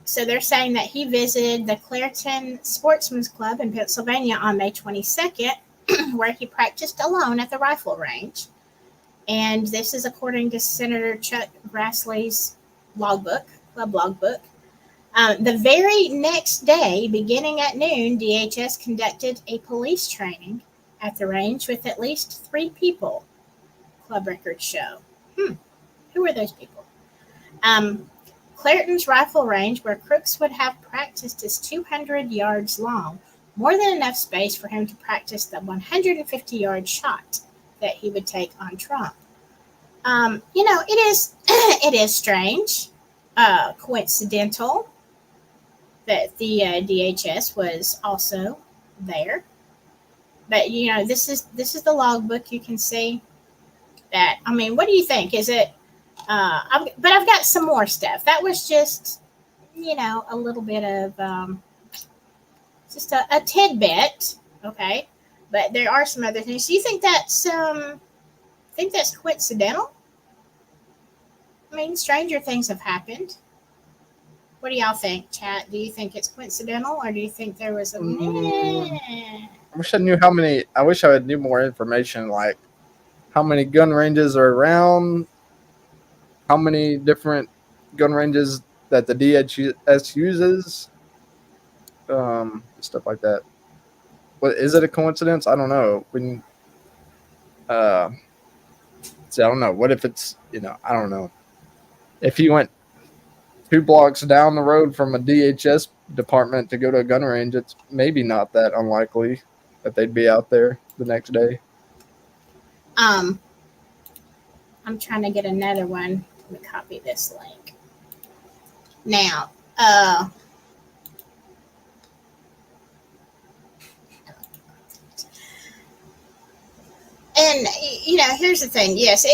so they're saying that he visited the Clairton Sportsman's Club in Pennsylvania on May 22nd, where he practiced alone at the rifle range. And this is according to Senator Chuck Grassley's club logbook. The very next day, beginning at noon, DHS conducted a police training at the range with at least 3 people, club records show. Who are those people? Clairton's rifle range, where Crooks would have practiced, is 200 yards long, more than enough space for him to practice the 150-yard shot that he would take on Trump. It is strange, coincidental that the DHS was also there. But this is the logbook. You can see that. I mean, what do you think? Is it? But I've got some more stuff. That was just, a little bit of just a tidbit. Okay. But there are some other things. Do you think that's coincidental? I mean, stranger things have happened. What do y'all think, chat? Do you think it's coincidental, or do you think there was a? I wish I knew how many. I wish I knew more information, like how many gun ranges are around, how many different gun ranges that the DHS uses. stuff like that. What is it a coincidence? I don't know. When see, I don't know. What if it's, I don't know. If you went 2 blocks down the road from a DHS department to go to a gun range, it's maybe not that unlikely that they'd be out there the next day. I'm trying to get another one. Let me copy this link. Now, and here's the thing. Yes,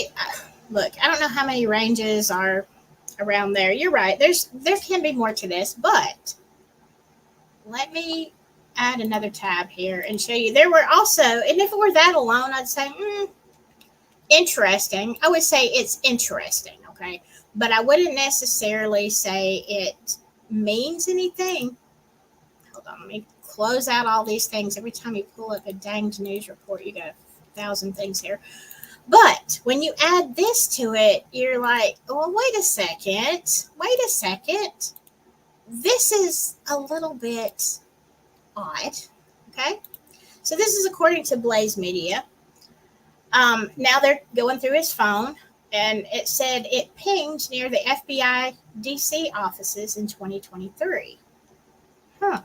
look, I don't know how many ranges are around there. You're right. There can be more to this, but let me add another tab here and show you. There were also, and if it were that alone, I'd say interesting. I would say it's interesting, okay, but I wouldn't necessarily say it means anything. Hold on, let me close out all these things. Every time you pull up a danged news report, you got 1,000 things here. But when you add this to it, you're like, well, wait a second. This is a little bit odd. Okay. So this is according to Blaze Media. Now they're going through his phone, and it said it pinged near the FBI DC offices in 2023. Huh.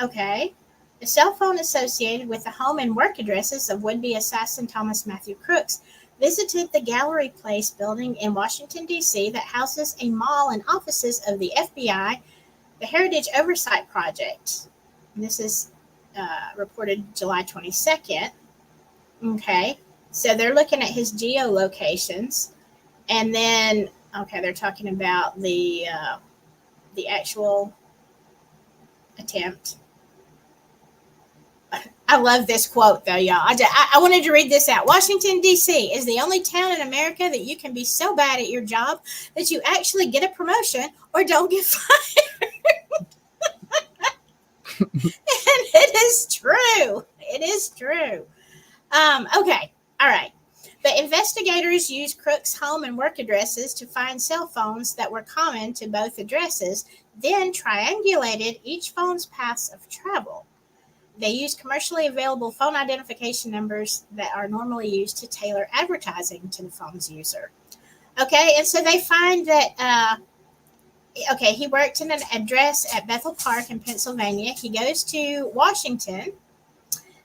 Okay. A cell phone associated with the home and work addresses of would-be assassin Thomas Matthew Crooks visited the Gallery Place building in Washington, D.C. that houses a mall and offices of the FBI, the Heritage Oversight Project. And this is reported July 22nd. Okay, so they're looking at his geolocations. And then, they're talking about the actual attempt. I love this quote, though, y'all. I wanted to read this out. Washington, D.C. is the only town in America that you can be so bad at your job that you actually get a promotion or don't get fired. And it is true. It is true. Okay. All right. The investigators used Crooks' home and work addresses to find cell phones that were common to both addresses, then triangulated each phone's paths of travel. They use commercially available phone identification numbers that are normally used to tailor advertising to the phone's user. Okay, and so they find that, he worked in an address at Bethel Park in Pennsylvania. He goes to Washington.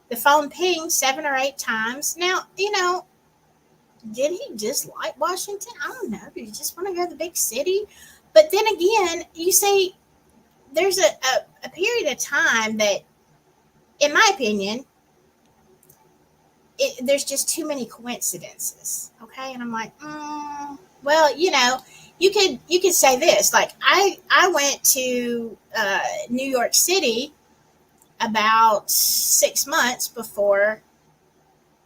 The phone pinged 7 or 8 times. Now, did he just like Washington? I don't know. Did he just want to go to the big city? But then again, you see, there's a period of time that, in my opinion, there's just too many coincidences. Okay, and I'm like, well, you could say this. Like, I went to New York City about 6 months before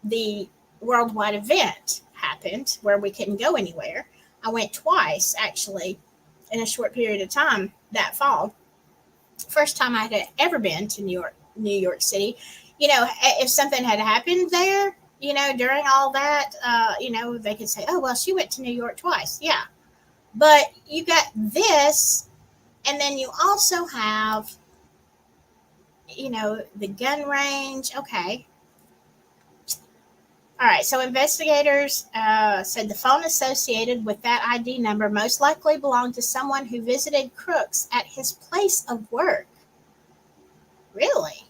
the worldwide event happened, where we couldn't go anywhere. I went twice, actually, in a short period of time that fall. First time I had ever been to New York City. If something had happened there, during all that, they could say, oh, well, she went to New York twice. Yeah. But you got this, and then you also have, the gun range. Okay. All right. So investigators said the phone associated with that ID number most likely belonged to someone who visited Crooks at his place of work. Really?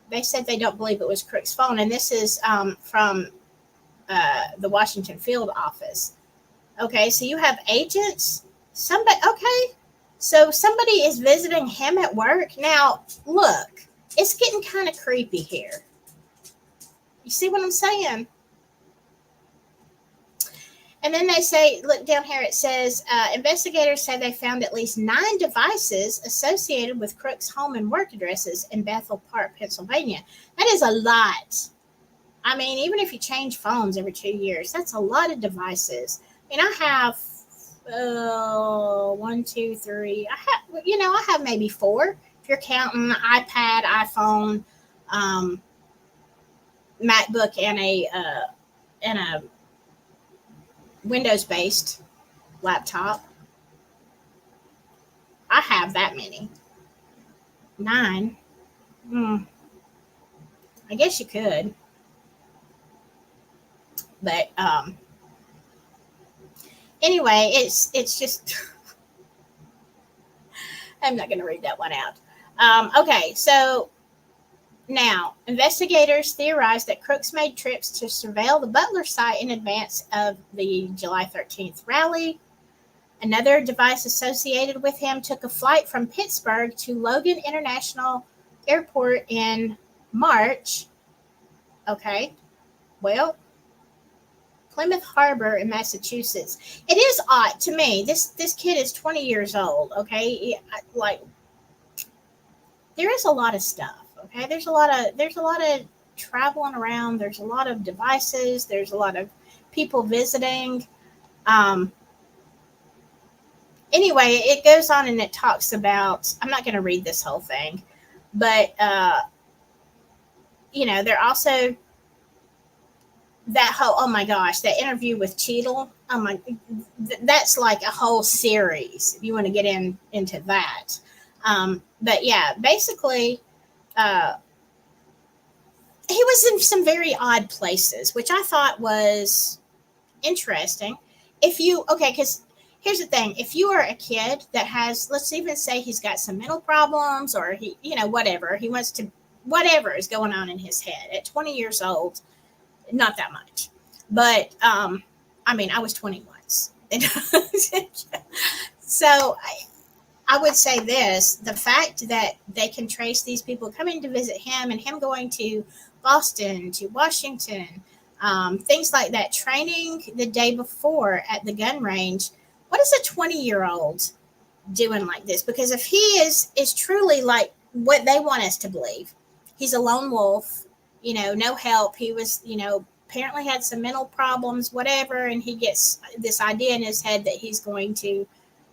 They said they don't believe it was Crooks' phone, and this is from the Washington field office. Okay, so you have agents. Somebody is visiting him at work. Now, look, it's getting kind of creepy here. You see what I'm saying? And then they say, look down here, it says, investigators say they found at least 9 devices associated with Crooks' home and work addresses in Bethel Park, Pennsylvania. That is a lot. I mean, even if you change phones every 2 years, that's a lot of devices. I have 1, 2, 3. I have maybe 4 if you're counting iPad, iPhone, MacBook, and a Windows-based laptop. I have that many. 9. I guess you could. But anyway, it's just I'm not going to read that one out. Okay, so now investigators theorize that Crooks made trips to surveil the Butler site in advance of the July 13th rally. Another device associated with him took a flight from Pittsburgh to Logan International Airport in March. Okay, well, Plymouth Harbor in Massachusetts. It is odd to me. This kid is 20 years old. Okay, like there is a lot of stuff. Okay, there's a lot of traveling around. There's a lot of devices. There's a lot of people visiting. Anyway, it goes on and it talks about. I'm not going to read this whole thing, but they're also. That whole, oh my gosh, that interview with Cheadle, that's like a whole series if you want to get into that. But yeah, basically, he was in some very odd places, which I thought was interesting. Because here's the thing, if you are a kid that has, let's even say he's got some mental problems or whatever is going on in his head at 20 years old. Not that much, but I was 20 once. So I would say this, the fact that they can trace these people coming to visit him and him going to Boston, to Washington, things like that, training the day before at the gun range. What is a 20-year-old doing like this? Because if he is truly like what they want us to believe, he's a lone wolf, no help. He was, apparently had some mental problems, whatever, and he gets this idea in his head that he's going to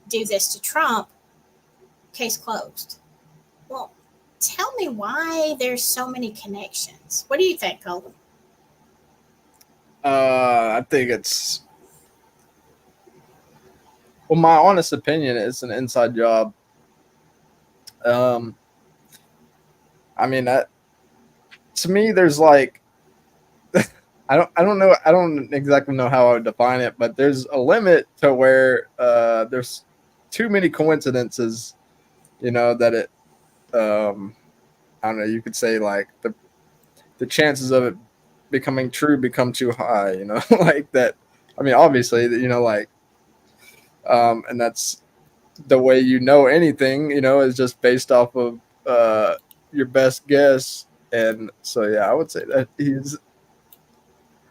do this to Trump. Case closed. Well, tell me why there's so many connections. What do you think, Colton? I think it's, well, my honest opinion, it's an inside job. That, to me, there's like, I don't know. I don't exactly know how I would define it, but there's a limit to where there's too many coincidences, that it, I don't know, you could say like the chances of it becoming true become too high, like that. Obviously, and that's the way anything, is just based off of your best guess. And so, yeah, I would say that he's.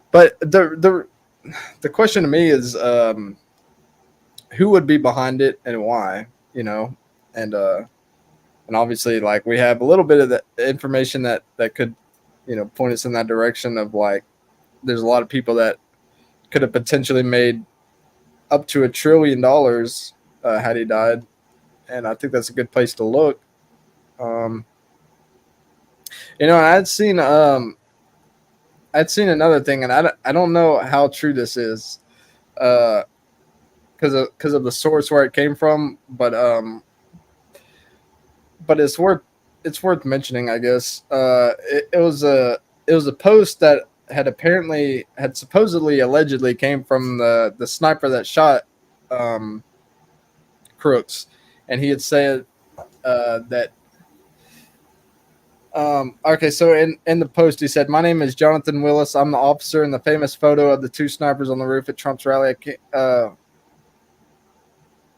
But the question to me is, who would be behind it and why? And obviously, like, we have a little bit of the information that could, point us in that direction of like, there's a lot of people that could have potentially made up to $1 trillion had he died, and I think that's a good place to look. I'd seen another thing, and I don't know how true this is, because of the source where it came from, but it's worth mentioning, I guess. It was a post that had supposedly allegedly came from the sniper that shot Crooks, and he had said that. Okay, so in the post, he said, "My name is Jonathan Willis. I'm the officer in the famous photo of the two snipers on the roof at Trump's rally.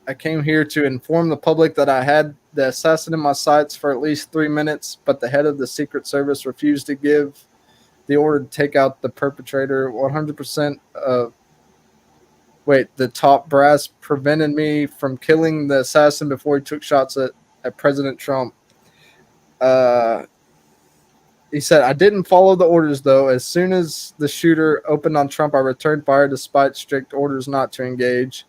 I came here to inform the public that I had the assassin in my sights for at least 3 minutes, but the head of the Secret Service refused to give the order to take out the perpetrator. 100% of the top brass prevented me from killing the assassin before he took shots at President Trump." He said, "I didn't follow the orders, though. As soon as the shooter opened on Trump, I returned fire despite strict orders not to engage.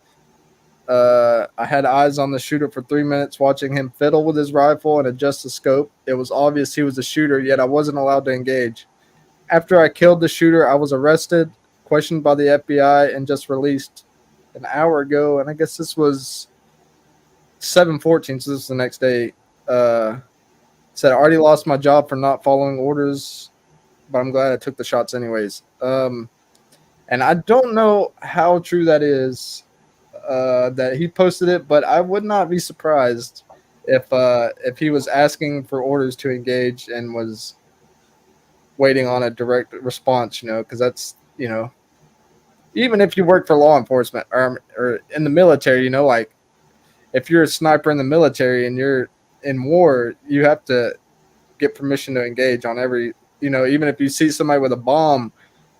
I had eyes on the shooter for 3 minutes, watching him fiddle with his rifle and adjust the scope. It was obvious he was a shooter, yet I wasn't allowed to engage. After I killed the shooter, I was arrested, questioned by the FBI, and just released an hour ago." And I guess this was 7/14, so this is the next day. Said I already lost my job for not following orders, but I'm glad I took the shots anyways. And I don't know how true that is, that he posted it, but I would not be surprised if he was asking for orders to engage and was waiting on a direct response, because that's, even if you work for law enforcement or in the military, like if you're a sniper in the military and you're in war, you have to get permission to engage on every, even if you see somebody with a bomb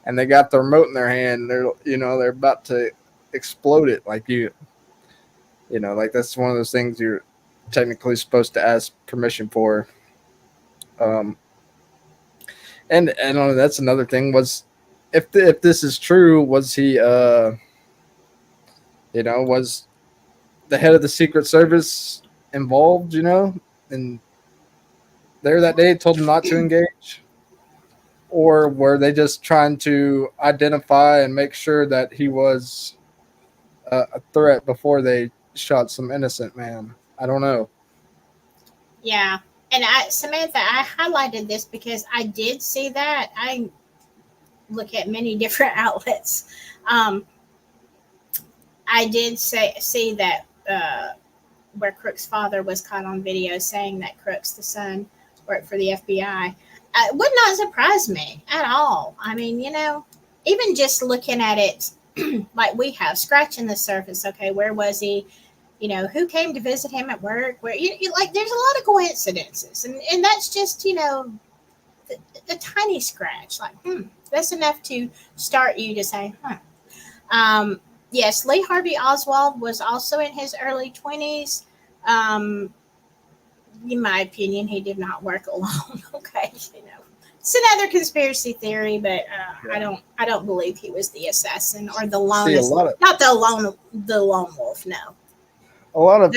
and they got the remote in their hand, they're about to explode it. Like like that's one of those things you're technically supposed to ask permission for. And that's another thing was, if this is true, was he, was the head of the Secret Service involved, and there that day told him not to engage? Or were they just trying to identify and make sure that he was a threat before they shot some innocent man? I don't know. Yeah. And Samantha, I highlighted this because I did see that. I look at many different outlets. I did see that where Crook's father was caught on video saying that Crooks, the son, worked for the FBI. It would not surprise me at all. I mean, even just looking at it like we have, scratching the surface. Okay, where was he? Who came to visit him at work? Where like, there's a lot of coincidences, and that's just a tiny scratch. Like, that's enough to start you to say, yes, Lee Harvey Oswald was also in his early 20s. In my opinion, he did not work alone. Okay, it's another conspiracy theory, but yeah. I don't believe he was the assassin or the lone. Not the lone wolf. No. A lot of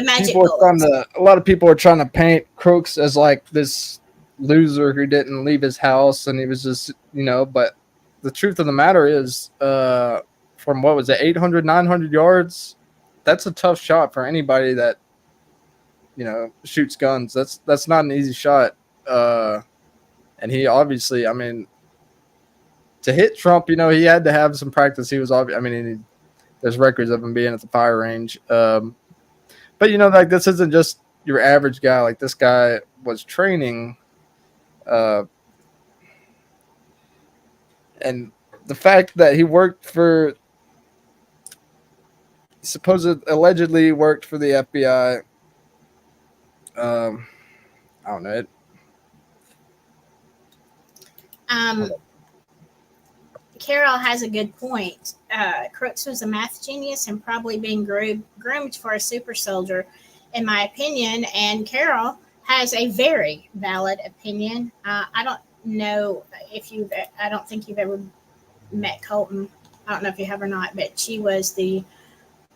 people are trying to paint Crooks as like this loser who didn't leave his house and he was just, but the truth of the matter is, from what was it, 800, 900 yards, that's a tough shot for anybody that, shoots guns. That's not an easy shot. And he obviously, to hit Trump, he had to have some practice. He was there's records of him being at the fire range. But like, this isn't just your average guy. Like, this guy was training, and the fact that he allegedly worked for the FBI. I don't know. Carol has a good point. Crooks was a math genius and probably being groomed for a super soldier, in my opinion. And Carol has a very valid opinion. I don't know I don't think you've ever met Colton. I don't know if you have or not, but she was the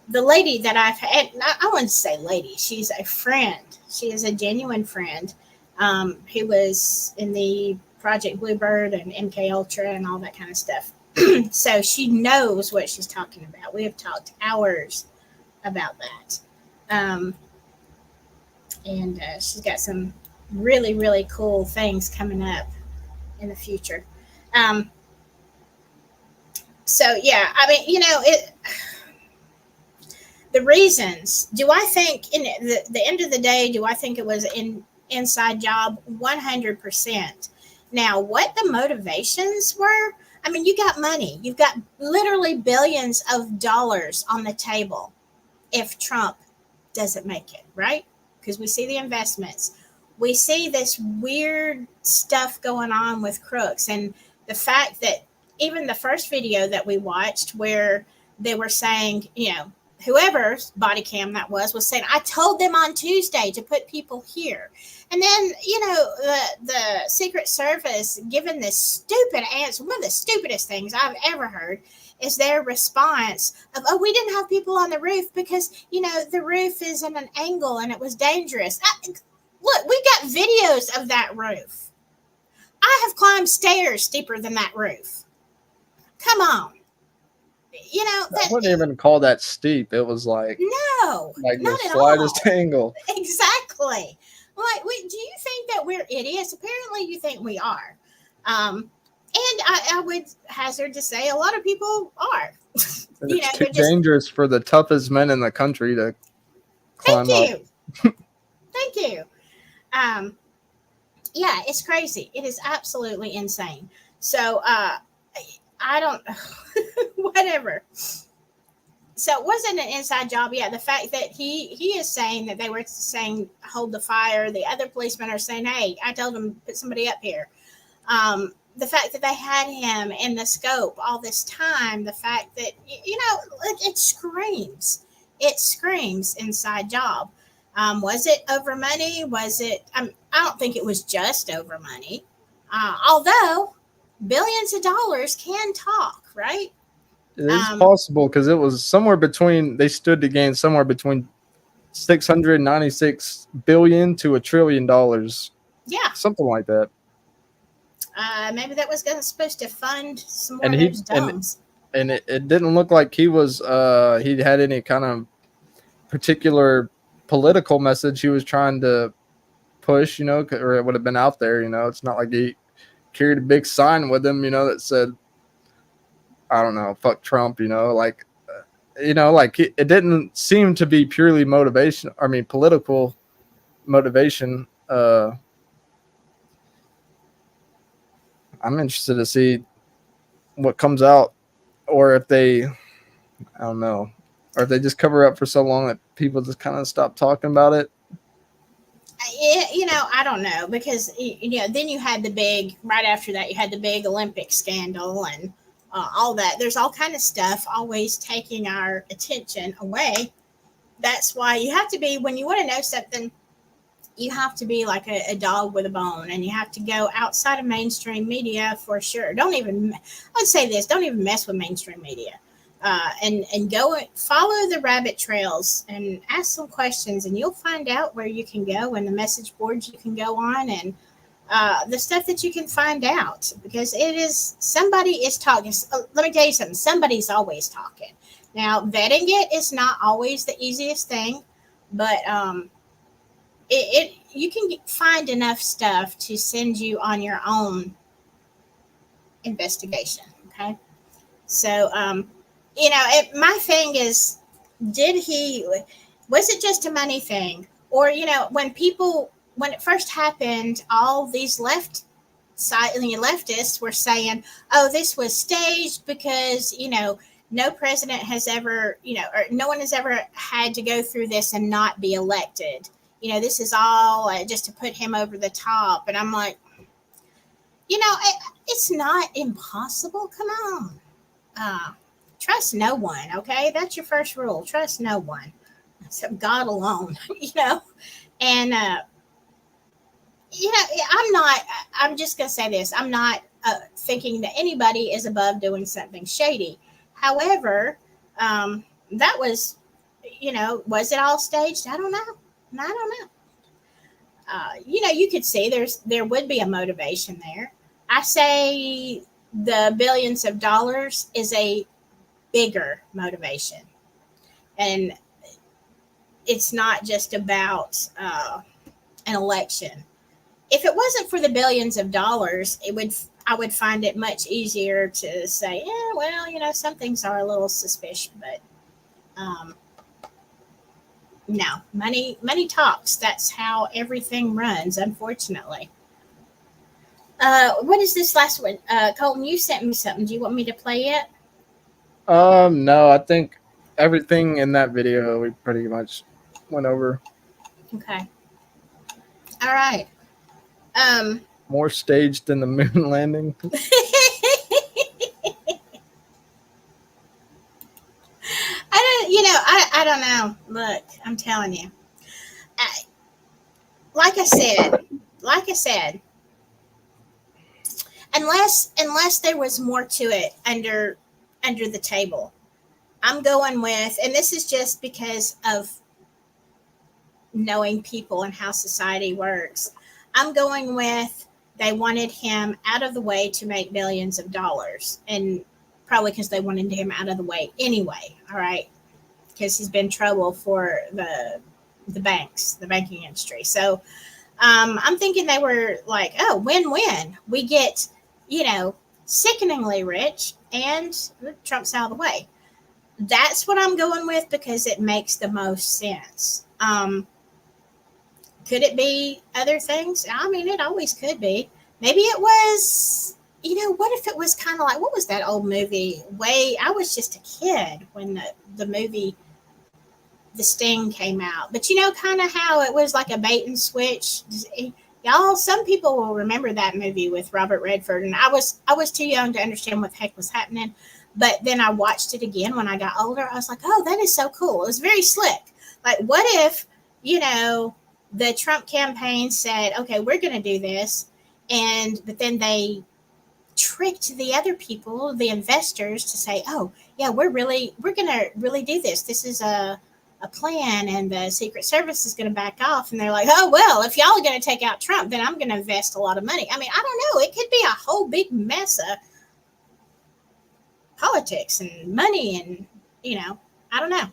lady that I've had. I wouldn't say lady. She's a friend. She is a genuine friend. Who was in the Project Bluebird and MK Ultra and all that kind of stuff. So she knows what she's talking about. We have talked hours about that. And she's got some really, really cool things coming up in the future. So, yeah, the reasons, do I think in the end of the day, do I think it was an inside job? 100%. Now, what the motivations were, you got money. You've got literally billions of dollars on the table if Trump doesn't make it, right? Because we see the investments. We see this weird stuff going on with Crooks. And the fact that even the first video that we watched where they were saying, whoever's body cam that was saying, I told them on Tuesday to put people here. And then, the Secret Service given this stupid answer, one of the stupidest things I've ever heard is their response of, we didn't have people on the roof because, the roof is in an angle and it was dangerous. Look, we got videos of that roof. I have climbed stairs steeper than that roof. Come on. I wouldn't even call that steep. It was like the slightest angle. Exactly. Like, do you think that we're idiots? Apparently, you think we are. And I would hazard to say a lot of people are. It's too dangerous for the toughest men in the country to climb up. Thank you. Yeah, it's crazy. It is absolutely insane. So I don't whatever. So it wasn't an inside job. Yeah, the fact that he is saying that they were saying hold the fire. The other policemen are saying, hey, I told them put somebody up here. The fact that they had him in the scope all this time, the fact that, it screams inside job. Was it over money? Was it, I don't think it was just over money. Although billions of dollars can talk, right? It is possible because it was somewhere between, they stood to gain somewhere between $696 billion to $1 trillion. Yeah. Something like that. Maybe that was supposed to fund some more of those domes. And it didn't look like he was he had any kind of particular political message he was trying to push, or it would have been out there. It's not like he carried a big sign with him, that said, I don't know, fuck Trump, like it didn't seem to be purely political motivation. I'm interested to see what comes out, or if they, I don't know, or if they just cover up for so long that people just kind of stop talking about it. I don't know, because then you had right after that you had the big Olympic scandal and all that. There's all kind of stuff always taking our attention away. That's why you have to be, when you want to know something, you have to be like a dog with a bone, and you have to go outside of mainstream media for sure. Don't even mess with mainstream media, and go follow the rabbit trails and ask some questions, and you'll find out where you can go and the message boards you can go on, and the stuff that you can find out, because somebody is talking. Let me tell you something. Somebody's always talking. Now, vetting it is not always the easiest thing, but you can find enough stuff to send you on your own investigation. Okay. So, my thing is, was it just a money thing? Or, when it first happened, all these leftists were saying, oh, this was staged because, no president has ever, or no one has ever had to go through this and not be elected. This is all just to put him over the top. And I'm like, it's not impossible. Come on. Trust no one. Okay. That's your first rule. Trust no one except God alone, and, I'm just going to say this. I'm not thinking that anybody is above doing something shady. However, that was, was it all staged? I don't know. You could see there would be a motivation there. I say the billions of dollars is a bigger motivation, and it's not just about an election. If it wasn't for the billions of dollars, I would find it much easier to say, yeah, well, some things are a little suspicious, but no, money talks. That's how everything runs, unfortunately. What is this last one? Colton, you sent me something. Do you want me to play it? No, I think everything in that video we pretty much went over. Okay. All right. More staged than the moon landing. I don't know. Look, I'm telling you. Like I said, unless there was more to it under the table, I'm going with, and this is just because of knowing people and how society works, I'm going with they wanted him out of the way to make billions of dollars, and probably because they wanted him out of the way anyway. All right, because he's been trouble for the banking industry. So I'm thinking they were like, oh, win-win. We get, sickeningly rich, and Trump's out of the way. That's what I'm going with because it makes the most sense. Could it be other things? I mean, it always could be. Maybe it was, what if it was kind of like, what was that old movie? I was just a kid when the movie The Sting came out. But kind of how it was like a bait and switch. Y'all, some people will remember that movie with Robert Redford. And I was too young to understand what the heck was happening. But then I watched it again when I got older. I was like, oh, that is so cool. It was very slick. Like, what if, the Trump campaign said, okay, we're going to do this. But then they tricked the other people, the investors, to say, oh, yeah, we're going to really do this. This is a plan, and the Secret Service is going to back off. And they're like, oh, well, if y'all are going to take out Trump, then I'm going to invest a lot of money. I mean, I don't know. It could be a whole big mess of politics and money and, I don't know.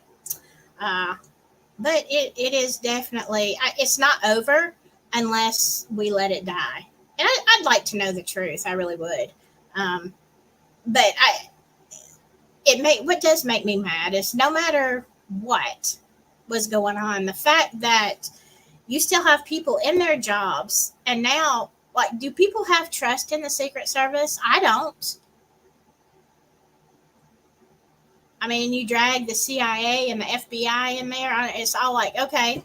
But it is definitely, it's not over unless we let it die. And I'd like to know the truth. I really would. But what does make me mad is no matter what was going on, the fact that you still have people in their jobs, and now, like, do people have trust in the Secret Service? I don't. I mean, you drag the CIA and the FBI in there. It's all like, okay,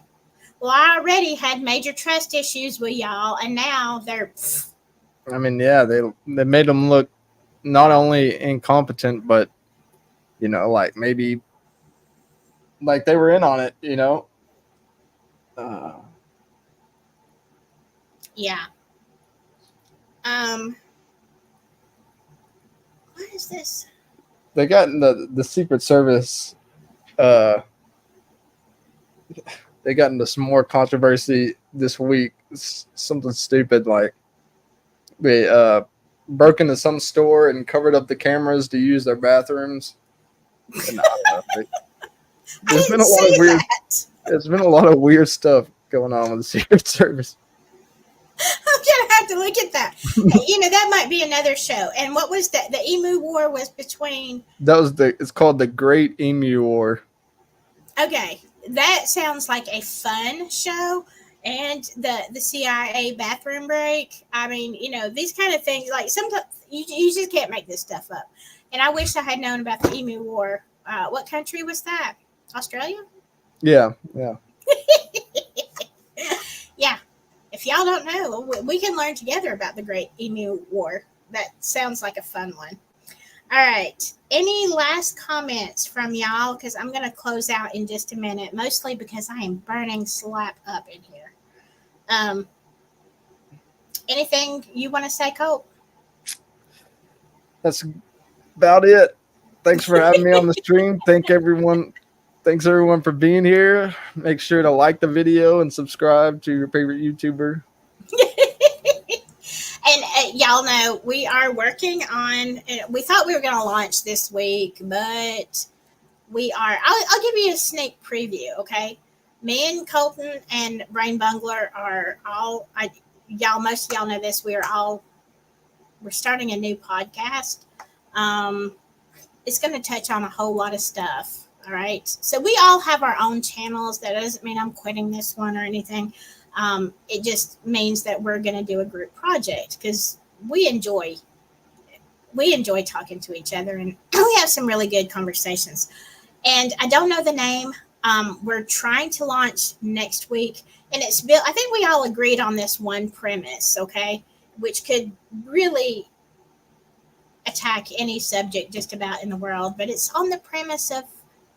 well, I already had major trust issues with y'all, and now they're. I mean, yeah, they made them look not only incompetent, but like maybe like they were in on it. Yeah. What is this? They got in the Secret Service. They got into some more controversy this week. It's something stupid like they broke into some store and covered up the cameras to use their bathrooms. And there's been a lot of weird stuff going on with the Secret Service. I'm gonna have to look at that. That might be another show. And what was that? The Emu War was between. It's called the Great Emu War. Okay, that sounds like a fun show. And the CIA bathroom break. I mean, these kind of things. Like sometimes you just can't make this stuff up. And I wish I had known about the Emu War. What country was that? Australia? Yeah. Yeah. If y'all don't know, we can learn together about the Great Emu War. That sounds like a fun one. All right. Any last comments from y'all? Because I'm going to close out in just a minute, mostly because I am burning slap up in here. Anything you want to say, Colt? That's about it. Thanks for having me on the stream. Thanks everyone for being here. Make sure to like the video and subscribe to your favorite YouTuber. And y'all know we are working on. We thought we were going to launch this week, but we are. I'll give you a sneak preview. Okay, me and Colton and Brain Bungler are all. Most of y'all know this. We're starting a new podcast. It's going to touch on a whole lot of stuff. All right. So we all have our own channels. That doesn't mean I'm quitting this one or anything. It just means that we're going to do a group project because we enjoy talking to each other, and we have some really good conversations. And I don't know the name. We're trying to launch next week, and it's built. I think we all agreed on this one premise, okay, which could really attack any subject just about in the world, but it's on the premise of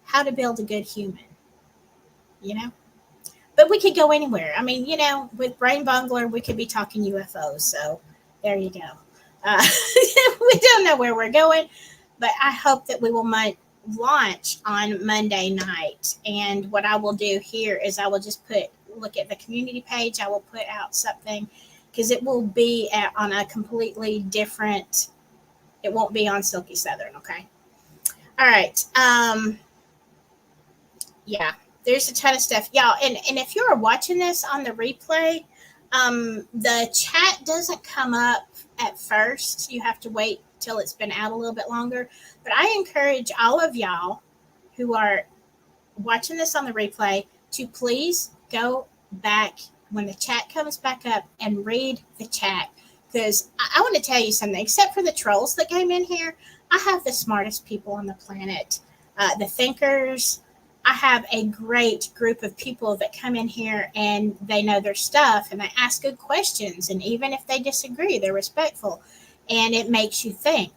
how to build a good human, But we could go anywhere. I mean, with Brain Bungler, we could be talking UFOs. So there you go. We don't know where we're going, but I hope that we will launch on Monday night. And what I will do here is I will just look at the community page. I will put out something because it will be on a completely different. It won't be on Silky Southern. Okay. All right. Yeah. There's a ton of stuff, y'all. And if you're watching this on the replay, The chat doesn't come up at first. You have to wait till it's been out a little bit longer. But I encourage all of y'all who are watching this on the replay to please go back when the chat comes back up and read the chat. Because I want to tell you something, except for the trolls that came in here, I have the smartest people on the planet, the thinkers. I have a great group of people that come in here and they know their stuff and they ask good questions. And even if they disagree, they're respectful. And it makes you think,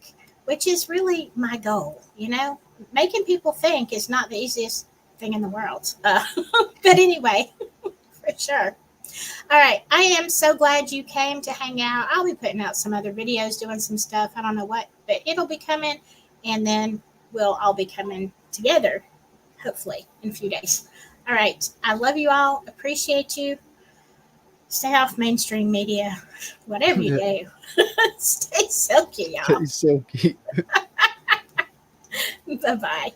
which is really my goal. You know, making people think is not the easiest thing in the world. But anyway, for sure. All right. I am so glad you came to hang out. I'll be putting out some other videos, doing some stuff. I don't know what, but it'll be coming. And then we'll all be coming together, hopefully, in a few days. All right. I love you all. Appreciate you. Stay off mainstream media, whatever you do. Stay silky, y'all. Stay silky. Bye-bye.